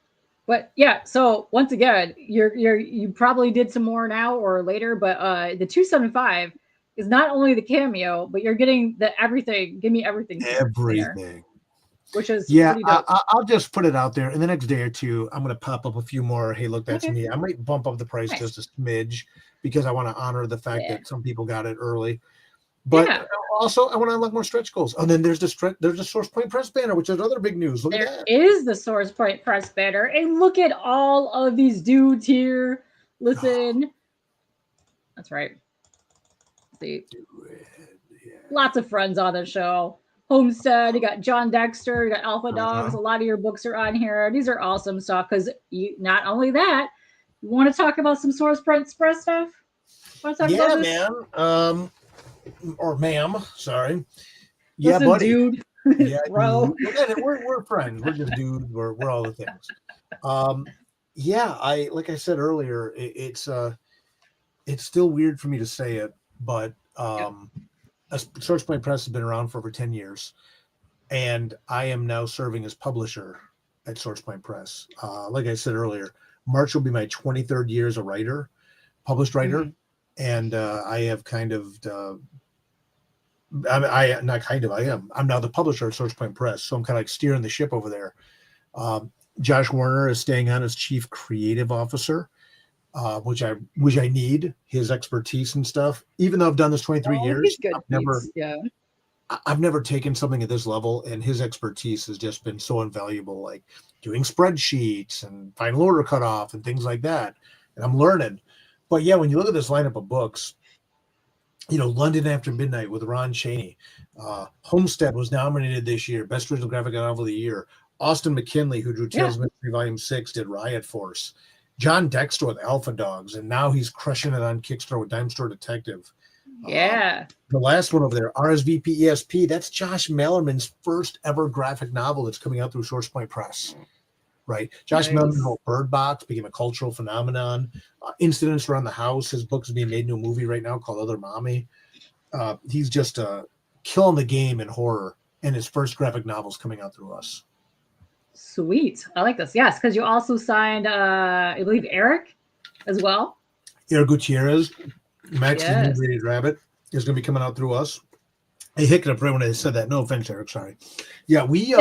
[SPEAKER 1] But yeah, so once again, you probably did some more now or later, but the 275 is not only the cameo, but you're getting the everything. Give me everything.
[SPEAKER 2] Everything.
[SPEAKER 1] Which is
[SPEAKER 2] I'll just put it out there. In the next day or two, I'm going to pop up a few more. Hey, look, that's me. I might bump up the price just a smidge because I want to honor the fact that some people got it early. But also, I want to unlock more stretch goals. And then there's the Source Point Press banner, which is other big news. Look at that.
[SPEAKER 1] There is the Source Point Press banner, and look at all of these dudes here. Listen, that's right. See, lots of friends on the show. Homestead, you got John Dexter, you got Alpha Dogs. A lot of your books are on here. These are awesome stuff because you not only that, you want to talk about some Source Point Press stuff? Want to talk about this?
[SPEAKER 2] Man. Or ma'am, sorry.
[SPEAKER 1] Listen,
[SPEAKER 2] buddy.
[SPEAKER 1] Dude.
[SPEAKER 2] Yeah,
[SPEAKER 1] bro.
[SPEAKER 2] We're friends. We're just dudes. We're all the things. Like I said earlier, it's still weird for me to say it, but Source Point Press has been around for over 10 years, and I am now serving as publisher at Source Point Press. Like I said earlier, March will be my 23rd year as a published writer, and I have kind of I am. I'm now the publisher at Source Point Press, so I'm kind of like steering the ship over there. Josh Warner is staying on as chief creative officer, which I need his expertise and stuff. Even though I've done this 23
[SPEAKER 1] Oh,
[SPEAKER 2] years,
[SPEAKER 1] he's good. Yeah.
[SPEAKER 2] I've never taken something at this level, and his expertise has just been so invaluable, like doing spreadsheets and final order cutoff and things like that. And I'm learning. But yeah, when you look at this lineup of books, London After Midnight with Ron Chaney. Homestead was nominated this year, Best Original Graphic Novel of the Year. Austin McKinley, who drew Tales of Mystery Volume 6, did Riot Force. John Dexter with Alpha Dogs, and now he's crushing it on Kickstarter with Dime Store Detective.
[SPEAKER 1] Yeah.
[SPEAKER 2] The last one over there, RSVP ESP, that's Josh Malerman's first ever graphic novel that's coming out through SourcePoint Press. Right. Josh Malerman wrote Bird Box, became a cultural phenomenon. Incidents Around the House. His book is being made into a movie right now called Other Mommy. He's just killing the game in horror, and his first graphic novel's coming out through us.
[SPEAKER 1] Sweet. I like this. Yes, because you also signed, I believe, Eric as well.
[SPEAKER 2] Eric Gutierrez, Max the Inebriated Rabbit, is going to be coming out through us. I hiccuped right when I said that. No offense, Eric. Sorry. Yeah, we...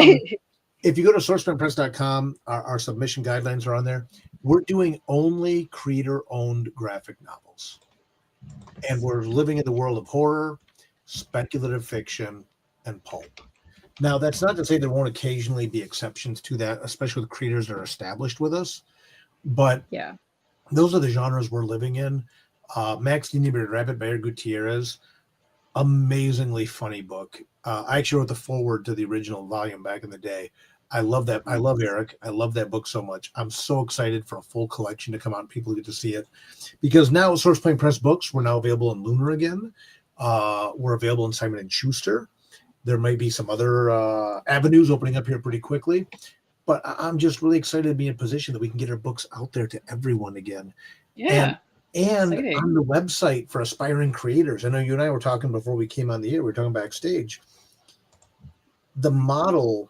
[SPEAKER 2] If you go to sourcepointpress.com, our submission guidelines are on there. We're doing only creator-owned graphic novels. And we're living in the world of horror, speculative fiction, and pulp. Now, that's not to say there won't occasionally be exceptions to that, especially with creators that are established with us. But those are the genres we're living in. Max the Inebriated Rabbit by Eric Gutierrez. Amazingly funny book. I actually wrote the foreword to the original volume back in the day. I love that. I love Eric. I love that book so much. I'm so excited for a full collection to come out and people get to see it. Because now SourcePoint Press books, we're now available in Lunar again. We're available in Simon & Schuster. There may be some other avenues opening up here pretty quickly. But I'm just really excited to be in a position that we can get our books out there to everyone again.
[SPEAKER 1] Yeah.
[SPEAKER 2] And on the website for aspiring creators, I know you and I were talking before we came on the air, we were talking backstage. The model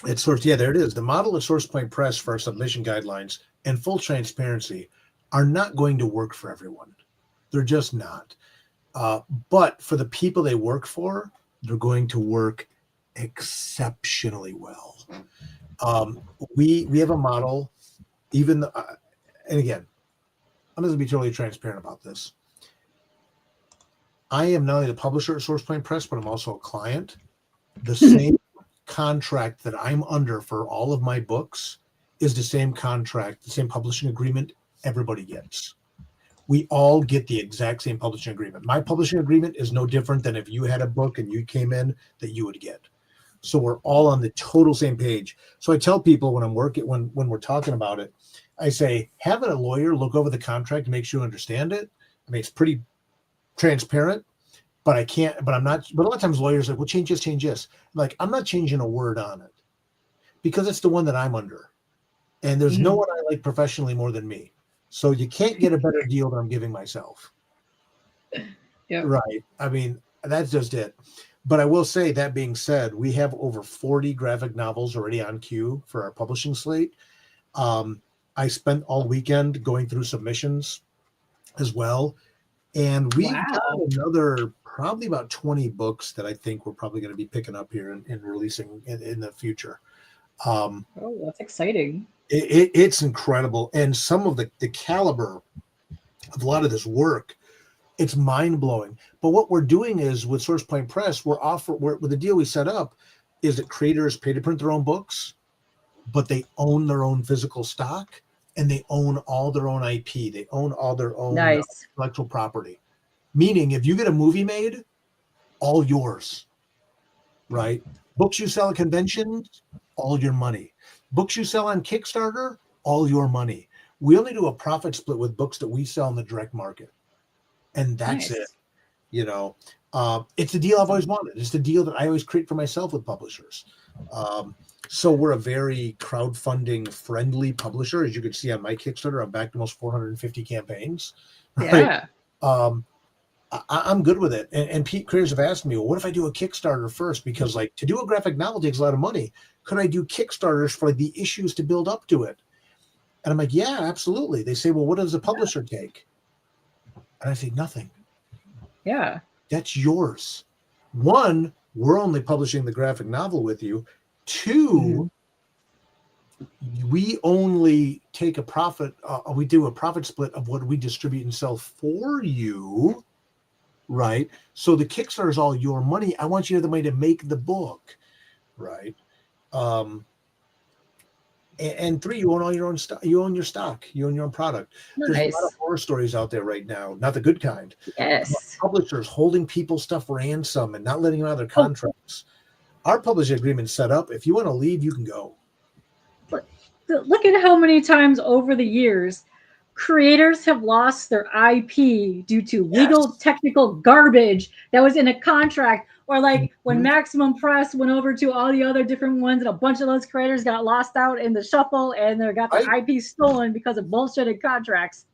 [SPEAKER 2] at there it is. The model at SourcePoint Press for our submission guidelines and full transparency are not going to work for everyone. They're just not. But for the people they work for, they're going to work exceptionally well. We have a model, and again, I'm going to be totally transparent about this. I am not only the publisher at SourcePoint Press, but I'm also a client. The same contract that I'm under for all of my books is the same contract, the same publishing agreement everybody gets. We all get the exact same publishing agreement. My publishing agreement is no different than if you had a book and you came in that you would get. So we're all on the total same page. So I tell people when I'm working, when we're talking about it, I say, having a lawyer look over the contract to make sure you understand it. I mean, it's pretty transparent, but I'm not, but a lot of times lawyers are like, well, change this. I'm like, I'm not changing a word on it because it's the one that I'm under. And there's no one I like professionally more than me. So you can't get a better deal than I'm giving myself. Yeah. Right. I mean, that's just it. But I will say, that being said, we have over 40 graphic novels already on queue for our publishing slate. I spent all weekend going through submissions as well. And we've got another probably about 20 books that I think we're probably going to be picking up here and releasing in the future.
[SPEAKER 1] That's exciting.
[SPEAKER 2] It's incredible. And some of the caliber of a lot of this work, it's mind-blowing. But what we're doing is with SourcePoint Press, with the deal we set up is that creators pay to print their own books, but they own their own physical stock and they own all their own IP. They own all their own intellectual property. Meaning, if you get a movie made, all yours, right? Books you sell at conventions, all your money. Books you sell on Kickstarter, all your money. We only do a profit split with books that we sell in the direct market. And that's it. You know, it's the deal I've always wanted. It's the deal that I always create for myself with publishers. So we're a very crowdfunding friendly publisher. As you can see on my Kickstarter, I've backed almost 450 campaigns. Right? Yeah. I'm good with it. And Pete creators have asked me, well, what if I do a Kickstarter first? Because like to do a graphic novel takes a lot of money. Could I do Kickstarters for the issues to build up to it? And I'm like, yeah, absolutely. They say, well, what does a publisher take? And I say, nothing.
[SPEAKER 1] Yeah.
[SPEAKER 2] That's yours. One, we're only publishing the graphic novel with you. Two, we only take a profit. We do a profit split of what we distribute and sell for you, right? So the Kickstarter is all your money. I want you to have the money to make the book, right? And 3, you own all your own stuff. You own your stock. You own your own product. There's a lot of horror stories out there right now, not the good kind.
[SPEAKER 1] Yes.
[SPEAKER 2] Publishers holding people's stuff ransom and not letting them out of their contracts. Our publishing agreement set up. If you want to leave, you can go.
[SPEAKER 1] Look at how many times over the years creators have lost their IP due to legal technical garbage that was in a contract, or like when Maximum Press went over to all the other different ones and a bunch of those creators got lost out in the shuffle and they got their IP stolen because of bullshitted contracts.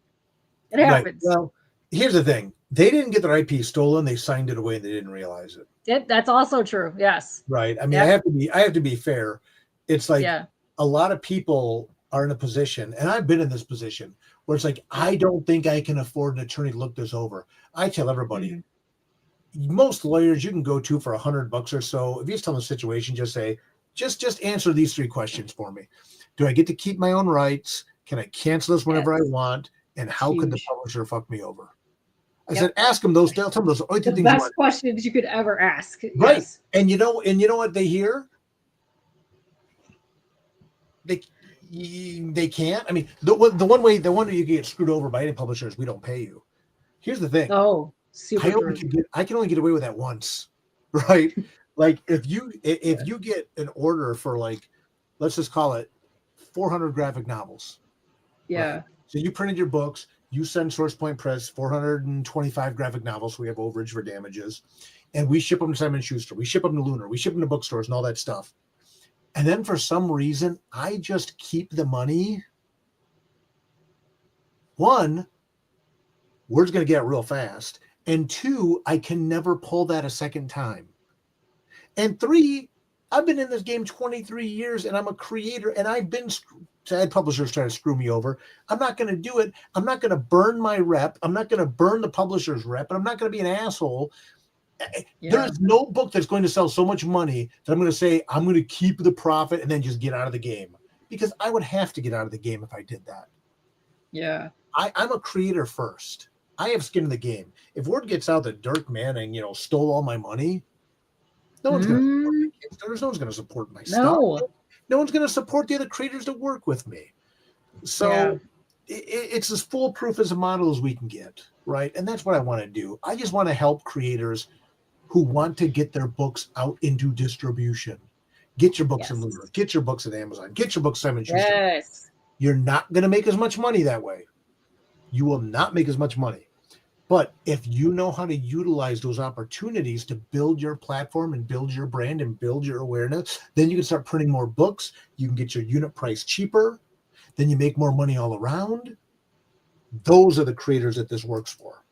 [SPEAKER 1] It happens.
[SPEAKER 2] Well, here's the thing. They didn't get their IP stolen. They signed it away and they didn't realize it.
[SPEAKER 1] That's also true. Yes.
[SPEAKER 2] Right. I mean, I have to be fair. It's like a lot of people are in a position, and I've been in this position, where it's like, I don't think I can afford an attorney to look this over. I tell everybody, most lawyers you can go to for $100 or so. If you just tell them the situation, just say, just answer these 3 questions for me. Do I get to keep my own rights? Can I cancel this whenever I want? And how could the publisher fuck me over? I said, ask them those. Tell them those.
[SPEAKER 1] The best questions you could ever ask.
[SPEAKER 2] Right.
[SPEAKER 1] Yes.
[SPEAKER 2] And you know what they hear? They can't. I mean, the one way you get screwed over by any publisher is we don't pay you. Here's the thing.
[SPEAKER 1] Oh,
[SPEAKER 2] I can only get away with that once, right? Like if you get an order for, like, let's just call it 400 graphic novels.
[SPEAKER 1] Yeah.
[SPEAKER 2] Right? So you printed your books. You send SourcePoint Press 425 graphic novels. So we have overage for damages, and we ship them to Simon & Schuster. We ship them to Lunar. We ship them to bookstores and all that stuff. And then for some reason, I just keep the money. 1, word's going to get real fast. And 2, I can never pull that a second time. And 3, I've been in this game 23 years and I'm a creator, and I've had publishers try to screw me over. I'm not going to do it. I'm not going to burn my rep. I'm not going to burn the publisher's rep, and I'm not going to be an asshole. There's no book that's going to sell so much money that I'm going to say I'm going to keep the profit and then just get out of the game, because I would have to get out of the game if I did that.
[SPEAKER 1] Yeah.
[SPEAKER 2] I'm a creator first. I have skin in the game. If word gets out that Dirk Manning, stole all my money, no one's going to support my Kickstarters. No one's going to support my stuff. No one's going to support the other creators that work with me. So it's as foolproof as a model as we can get, right? And that's what I want to do. I just want to help creators who want to get their books out into distribution. Get your books in Lunar. Get your books at Amazon. Get your books Simon & Schuster.
[SPEAKER 1] Yes.
[SPEAKER 2] You're not going to make as much money that way. You will not make as much money. But if you know how to utilize those opportunities to build your platform and build your brand and build your awareness, then you can start printing more books. You can get your unit price cheaper. Then you make more money all around. Those are the creators that this works for.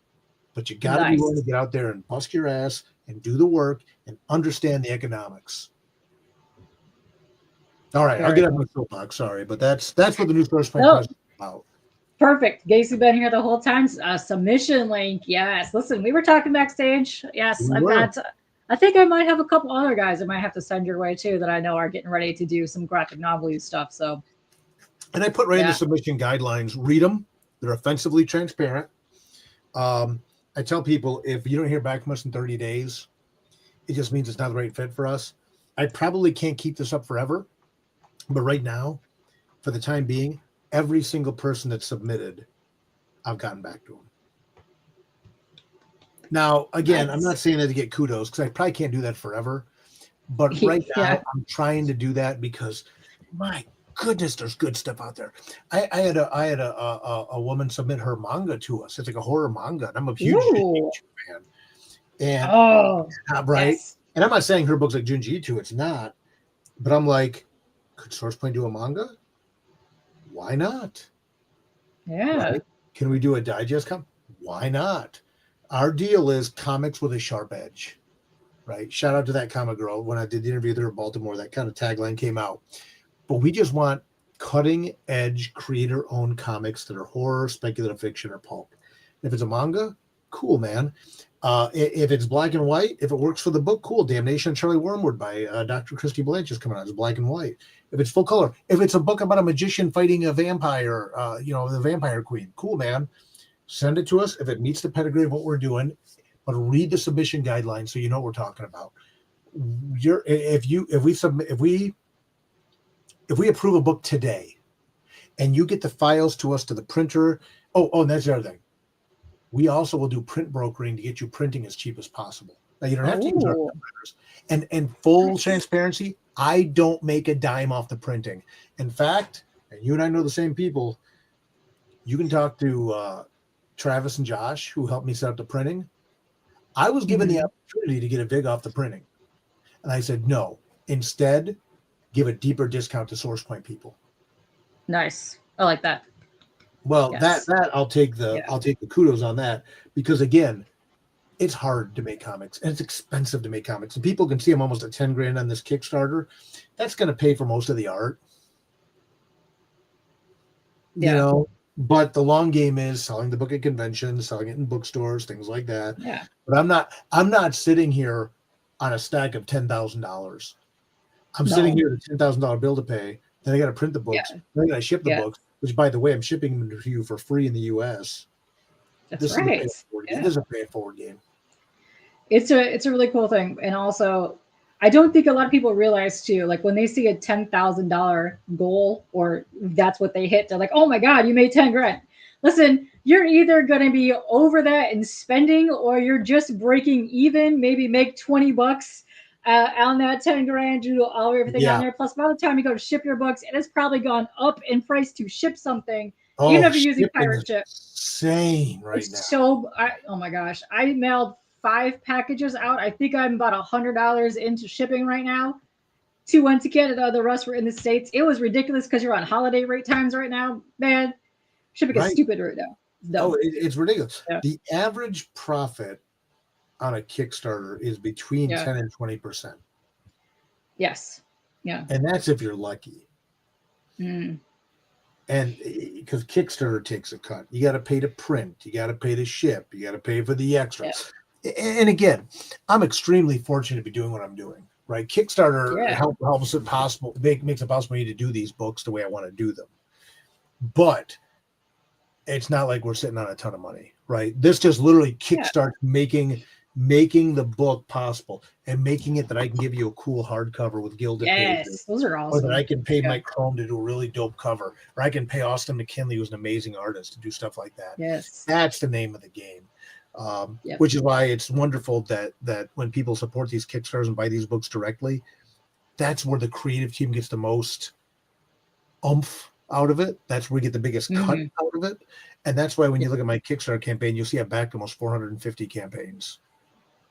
[SPEAKER 2] But you got to be willing to get out there and bust your ass and do the work and understand the economics. All right, I'll get up my soapbox. Sorry, but that's what the new SourcePoint is about.
[SPEAKER 1] Perfect. Gacy been here the whole time. Submission link. Yes. Listen, we were talking backstage. Yes. I think I might have a couple other guys I might have to send your way too that I know are getting ready to do some graphic novel stuff. So.
[SPEAKER 2] And I put in the submission guidelines. Read them. They're offensively transparent. I tell people, if you don't hear back from us in 30 days, it just means it's not the right fit for us. I probably can't keep this up forever. But right now, for the time being, every single person that submitted, I've gotten back to them. Now, again, I'm not saying that to get kudos, because I probably can't do that forever. But right now, I'm trying to do that because, my goodness, there's good stuff out there. I had a woman submit her manga to us. It's like a horror manga, and I'm a huge Junji fan. And and I'm not saying her book's like Junji Ito. It's not. But I'm like, could SourcePoint do a manga? Why not?
[SPEAKER 1] Yeah.
[SPEAKER 2] Right? Can we do a digest? Why not? Our deal is comics with a sharp edge, right? Shout out to that comic girl. When I did the interview there in Baltimore, that kind of tagline came out. But we just want cutting edge creator-owned comics that are horror, speculative fiction, or pulp. If it's a manga, Cool, man. If it's black and white, if it works for the book, cool. Damnation of Charlie Wormwood by Dr. Christy Blanche is coming out. It's black and white. If it's full color, if it's a book about a magician fighting a vampire, the vampire queen, cool, man. Send it to us if it meets the pedigree of what we're doing. But read the submission guidelines so you know what we're talking about. If we approve a book today, and you get the files to us to the printer. Oh, and that's the other thing. We also will do print brokering to get you printing as cheap as possible. Now you don't have to use our printers. And full transparency, I don't make a dime off the printing. In fact, and you and I know the same people, you can talk to Travis and Josh, who helped me set up the printing. I was given the opportunity to get a vig off the printing. And I said, no, instead, give a deeper discount to SourcePoint people.
[SPEAKER 1] Nice. I like that.
[SPEAKER 2] Well, that I'll take the kudos on that, because again, it's hard to make comics and it's expensive to make comics, and people can see I'm almost at 10 grand on this Kickstarter. That's going to pay for most of the art, you know. But the long game is selling the book at conventions, selling it in bookstores, things like that.
[SPEAKER 1] Yeah.
[SPEAKER 2] But I'm not sitting here on a stack of $10,000. I'm sitting here with a $10,000 bill to pay. Then I got to print the books. Then I got to ship the books. Which, by the way, I'm shipping them to you for free in the U.S.
[SPEAKER 1] That's right.
[SPEAKER 2] This is a pay it forward game.
[SPEAKER 1] It's a really cool thing, and also, I don't think a lot of people realize too. Like when they see a $10,000 goal, or that's what they hit, they're like, "Oh my God, you made 10 grand." Listen, you're either going to be over that and spending, or you're just breaking even. Maybe make $20 on that 10 grand, do all everything on there. Plus, by the time you go to ship your books, it has probably gone up in price to ship something. Even if you're using pirate ship.
[SPEAKER 2] Insane right now.
[SPEAKER 1] So, oh my gosh, I mailed 5 packages out. I think I'm about $100 into shipping right now. 2 went to Canada, the rest were in the States. It was ridiculous because you're on holiday rate times right now, man. Shipping is stupid right now.
[SPEAKER 2] No, it's ridiculous. Yeah. The average profit on a Kickstarter is between 10 and 20%.
[SPEAKER 1] Yes. Yeah.
[SPEAKER 2] And that's if you're lucky. And because Kickstarter takes a cut, you got to pay to print, you got to pay to ship, you got to pay for the extras. Yeah. And again, I'm extremely fortunate to be doing what I'm doing, right? Kickstarter helps it possible, makes it possible for me to do these books the way I want to do them. But it's not like we're sitting on a ton of money, right? This just literally kickstarts making the book possible and making it that I can give you a cool hardcover with gilded pages.
[SPEAKER 1] Those are awesome.
[SPEAKER 2] Or that I can pay Mike Crone to do a really dope cover, or I can pay Austin McKinley, who's an amazing artist, to do stuff like that.
[SPEAKER 1] Yes,
[SPEAKER 2] that's the name of the game. Which is why it's wonderful that when people support these Kickstarters and buy these books directly, that's where the creative team gets the most oomph out of it. That's where we get the biggest cut out of it. And that's why when you look at my Kickstarter campaign, you'll see I backed almost 450 campaigns.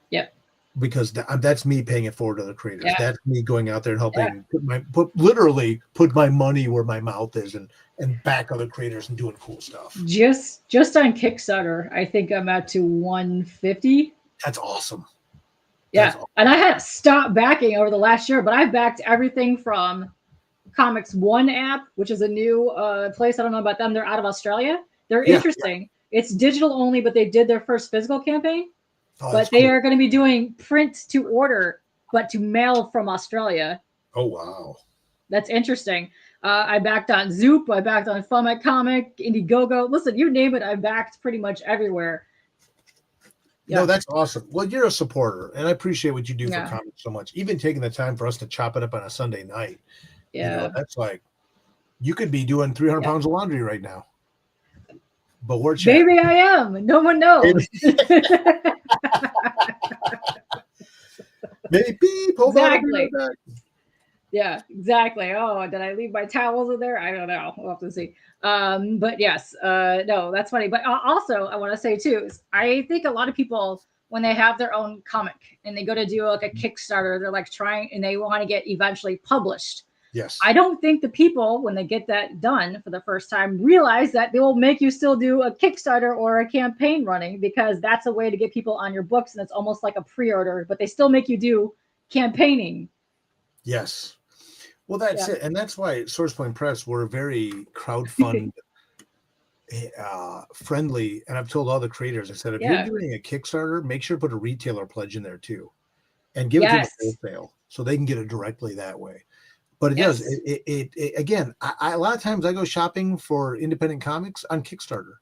[SPEAKER 1] Yep.
[SPEAKER 2] Because that's me paying it forward to the creators. Yeah. That's me going out there and helping literally put my money where my mouth is and back other creators and doing cool stuff.
[SPEAKER 1] Just on Kickstarter, I think I'm at to 150.
[SPEAKER 2] That's awesome.
[SPEAKER 1] Yeah. Awesome. And I had to stop backing over the last year, but I've backed everything from Comics One app, which is a new place. I don't know about them. They're out of Australia. They're interesting. Yeah. It's digital only, but they did their first physical campaign. But they are going to be doing print to order, but to mail from Australia.
[SPEAKER 2] Oh, wow.
[SPEAKER 1] That's interesting. I backed on Zoop. I backed on Fumet Comic, Indiegogo. Listen, you name it, I backed pretty much everywhere.
[SPEAKER 2] Yeah. No, that's awesome. Well, you're a supporter, and I appreciate what you do for comics so much. Even taking the time for us to chop it up on a Sunday night.
[SPEAKER 1] Yeah.
[SPEAKER 2] That's like, you could be doing 300 pounds of laundry right now. But we're
[SPEAKER 1] maybe I am. No one knows.
[SPEAKER 2] Maybe people.
[SPEAKER 1] Exactly. Yeah, exactly. Oh, did I leave my towels in there? I don't know. We'll have to see. But yes, no, that's funny. But also, I want to say too, is I think a lot of people, when they have their own comic and they go to do like a Kickstarter, they're like trying and they want to get eventually published.
[SPEAKER 2] Yes.
[SPEAKER 1] I don't think the people, when they get that done for the first time, realize that they will make you still do a Kickstarter or a campaign running, because that's a way to get people on your books. And it's almost like a pre-order, but they still make you do campaigning.
[SPEAKER 2] Yes. Well, that's it. And that's why SourcePoint Press, we're a very crowdfund friendly, and I've told all the creators, I said, if you're doing a Kickstarter, make sure to put a retailer pledge in there too, and give it to the wholesale so they can get it directly that way. But it does. It again, a lot of times I go shopping for independent comics on Kickstarter.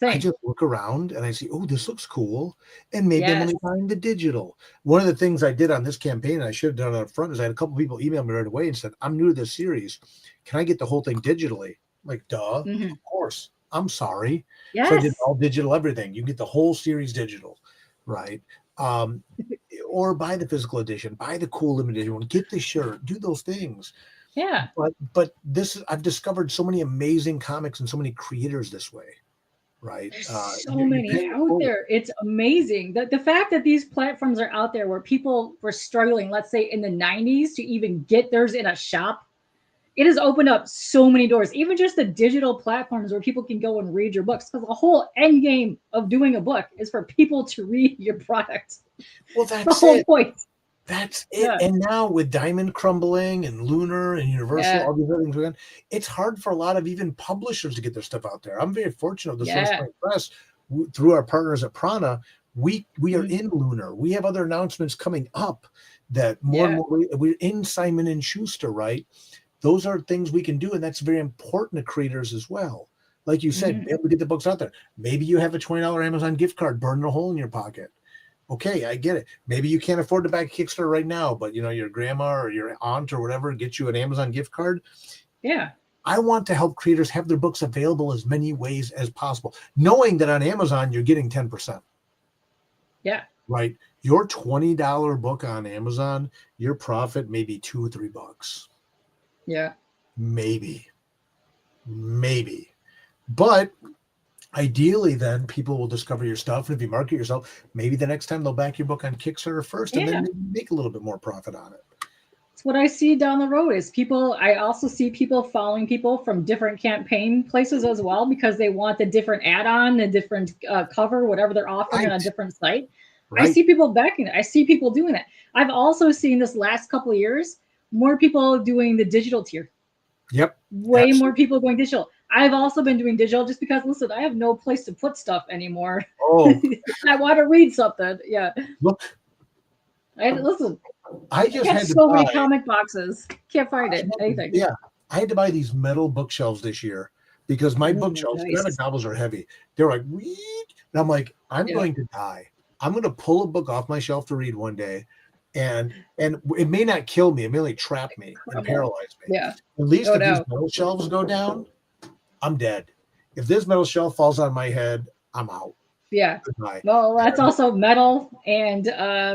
[SPEAKER 2] I just look around and I see, oh, this looks cool. And maybe I'm only buying the digital. One of the things I did on this campaign, and I should have done it up front, is I had a couple people email me right away and said, I'm new to this series. Can I get the whole thing digitally? I'm like, duh, of course. I'm sorry. So I did all digital everything. You can get the whole series digital, right? Or buy the physical edition, buy the cool limited edition, get the shirt, do those things.
[SPEAKER 1] Yeah.
[SPEAKER 2] But I've discovered so many amazing comics and so many creators this way. Right.
[SPEAKER 1] There's so many out there. It's amazing. The fact that these platforms are out there where people were struggling, let's say in the 90s, to even get theirs in a shop, it has opened up so many doors. Even just the digital platforms where people can go and read your books, because the whole end game of doing a book is for people to read your product.
[SPEAKER 2] Well, that's
[SPEAKER 1] the whole point.
[SPEAKER 2] That's it. Yeah. And now with Diamond Crumbling and Lunar and Universal, all these other things, it's hard for a lot of even publishers to get their stuff out there. I'm very fortunate with the Source Point Press, through our partners at Prana, we are in Lunar. We have other announcements coming up that more and more we're in Simon & Schuster, right? Those are things we can do, and that's very important to creators as well. Like you said, be able to get the books out there. Maybe you have a $20 Amazon gift card burning a hole in your pocket. Okay, I get it. Maybe you can't afford to buy a Kickstarter right now, but your grandma or your aunt or whatever gets you an Amazon gift card.
[SPEAKER 1] Yeah.
[SPEAKER 2] I want to help creators have their books available as many ways as possible, knowing that on Amazon you're getting 10%.
[SPEAKER 1] Yeah.
[SPEAKER 2] Right. Your $20 book on Amazon, your profit may be $2 or $3.
[SPEAKER 1] Yeah.
[SPEAKER 2] Maybe. But ideally, then people will discover your stuff, and if you market yourself, maybe the next time they'll back your book on Kickstarter first, and then make a little bit more profit on it.
[SPEAKER 1] It's what I see down the road is people. I also see people following people from different campaign places as well, because they want the different add-on, the different cover, whatever they're offering on a different site. Right. I see people backing it. I see people doing that. I've also seen this last couple of years more people doing the digital tier.
[SPEAKER 2] Yep.
[SPEAKER 1] Way more people going digital. I've also been doing digital just because, listen, I have no place to put stuff anymore.
[SPEAKER 2] Oh.
[SPEAKER 1] I want to read something. Yeah.
[SPEAKER 2] Look.
[SPEAKER 1] Listen.
[SPEAKER 2] I just had
[SPEAKER 1] so many comic boxes. Can't find anything.
[SPEAKER 2] Yeah. I had to buy these metal bookshelves this year because my bookshelves, graphic novels are heavy. They're like, read. And I'm like, I'm going to die. I'm going to pull a book off my shelf to read one day. And it may not kill me. It may only trap me and paralyze me.
[SPEAKER 1] Yeah.
[SPEAKER 2] At least if these metal shelves go down, I'm dead. If this metal shelf falls on my head, I'm out.
[SPEAKER 1] Yeah.
[SPEAKER 2] Goodbye.
[SPEAKER 1] Well, that's also metal, and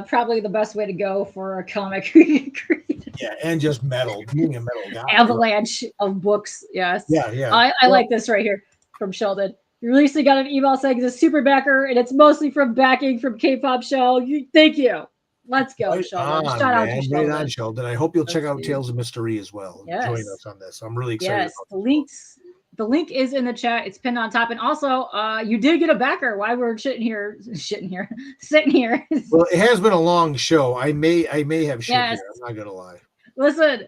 [SPEAKER 1] probably the best way to go for a comic creator.
[SPEAKER 2] Yeah, and just metal. Being a metal guy.
[SPEAKER 1] Avalanche of books. Yes.
[SPEAKER 2] Yeah.
[SPEAKER 1] I like this right here from Sheldon. You recently got an email saying it's a super backer, and it's mostly from backing from Kpop show. Thank you. Let's go, Sheldon. Shout out to Sheldon.
[SPEAKER 2] Right on, Sheldon. I hope you'll check out Tales of Mystery as well. Yes. Join us on this. I'm really excited.
[SPEAKER 1] Yes, the link is in the chat. It's pinned on top. And also, you did get a backer while we're sitting here.
[SPEAKER 2] Well, it has been a long show. I may have shit here. I'm not gonna lie.
[SPEAKER 1] Listen,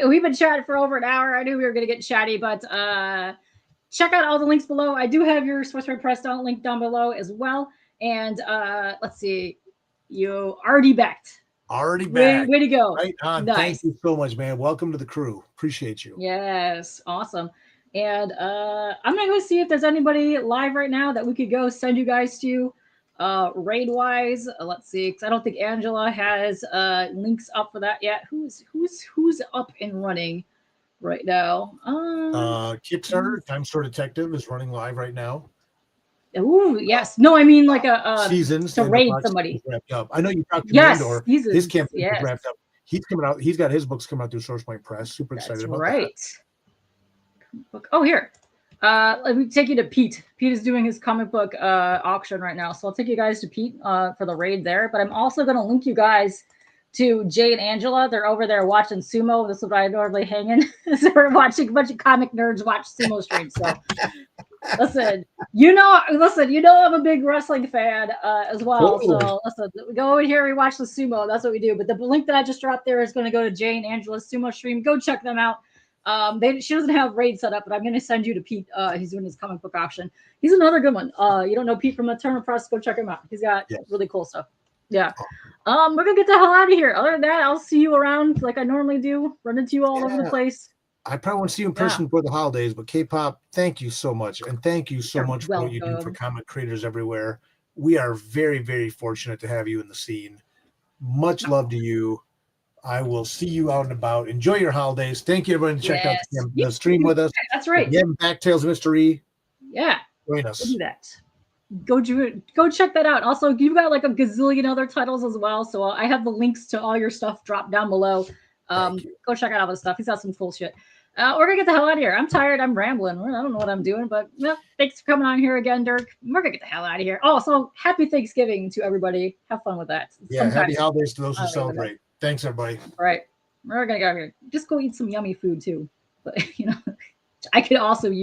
[SPEAKER 1] we've been chatting for over an hour. I knew we were gonna get chatty, but check out all the links below. I do have your Source Point Press link down below as well. And let's see. You already backed.
[SPEAKER 2] Already back.
[SPEAKER 1] Way to go.
[SPEAKER 2] Right on. Nice. Thank you so much, man. Welcome to the crew. Appreciate you.
[SPEAKER 1] Yes. Awesome. And I'm going to go see if there's anybody live right now that we could go send you guys to raid-wise. Let's see. Because I don't think Angela has links up for that yet. Who's up and running right now?
[SPEAKER 2] Kickstarter, Time Store Detective is running live right now.
[SPEAKER 1] Oh yes, no, I mean like a
[SPEAKER 2] seasons
[SPEAKER 1] to raid somebody.
[SPEAKER 2] Wrapped up. I know you talked to Mandor. His campaign is wrapped up. He's coming out. He's got his books coming out through Source Point Press. Super excited about that.
[SPEAKER 1] Oh, here. Let me take you to Pete. Pete is doing his comic book auction right now, so I'll take you guys to Pete for the raid there. But I'm also going to link you guys to Jay and Angela. They're over there watching sumo. This is what I normally hang in. So we're watching a bunch of comic nerds watch sumo streams. So. Listen, you know I'm a big wrestling fan as well. Ooh. So listen, we go over here, we watch the sumo. That's what we do. But the link that I just dropped there is going to go to Jay and Angela's sumo stream. Go check them out. She doesn't have Raid set up, but I'm going to send you to Pete. He's doing his comic book auction. He's another good one. You don't know Pete from Eternal Press? Go check him out. He's got really cool stuff. Yeah. We're going to get the hell out of here. Other than that, I'll see you around like I normally do. Run into you all over the place.
[SPEAKER 2] I probably won't see you in person before the holidays, but Kpop, thank you so much. And thank you so much for what you do for comic creators everywhere. We are very, very fortunate to have you in the scene. Much love to you. I will see you out and about. Enjoy your holidays. Thank you, everyone, to check out the stream with us.
[SPEAKER 1] That's right.
[SPEAKER 2] Again, Back Tales of Mystery.
[SPEAKER 1] Yeah.
[SPEAKER 2] Join us.
[SPEAKER 1] Do that. Go check that out. Also, you've got like a gazillion other titles as well. So I have the links to all your stuff dropped down below. Go check out all this stuff. He's got some cool shit. We're gonna get the hell out of here. I'm tired. I'm rambling. I don't know what I'm doing, but thanks for coming on here again, Dirk. We're gonna get the hell out of here. Oh, so happy Thanksgiving to everybody. Have fun with that.
[SPEAKER 2] Happy holidays to those who celebrate. Thanks, everybody.
[SPEAKER 1] All right, we're gonna go out here. Just go eat some yummy food too. But I could also use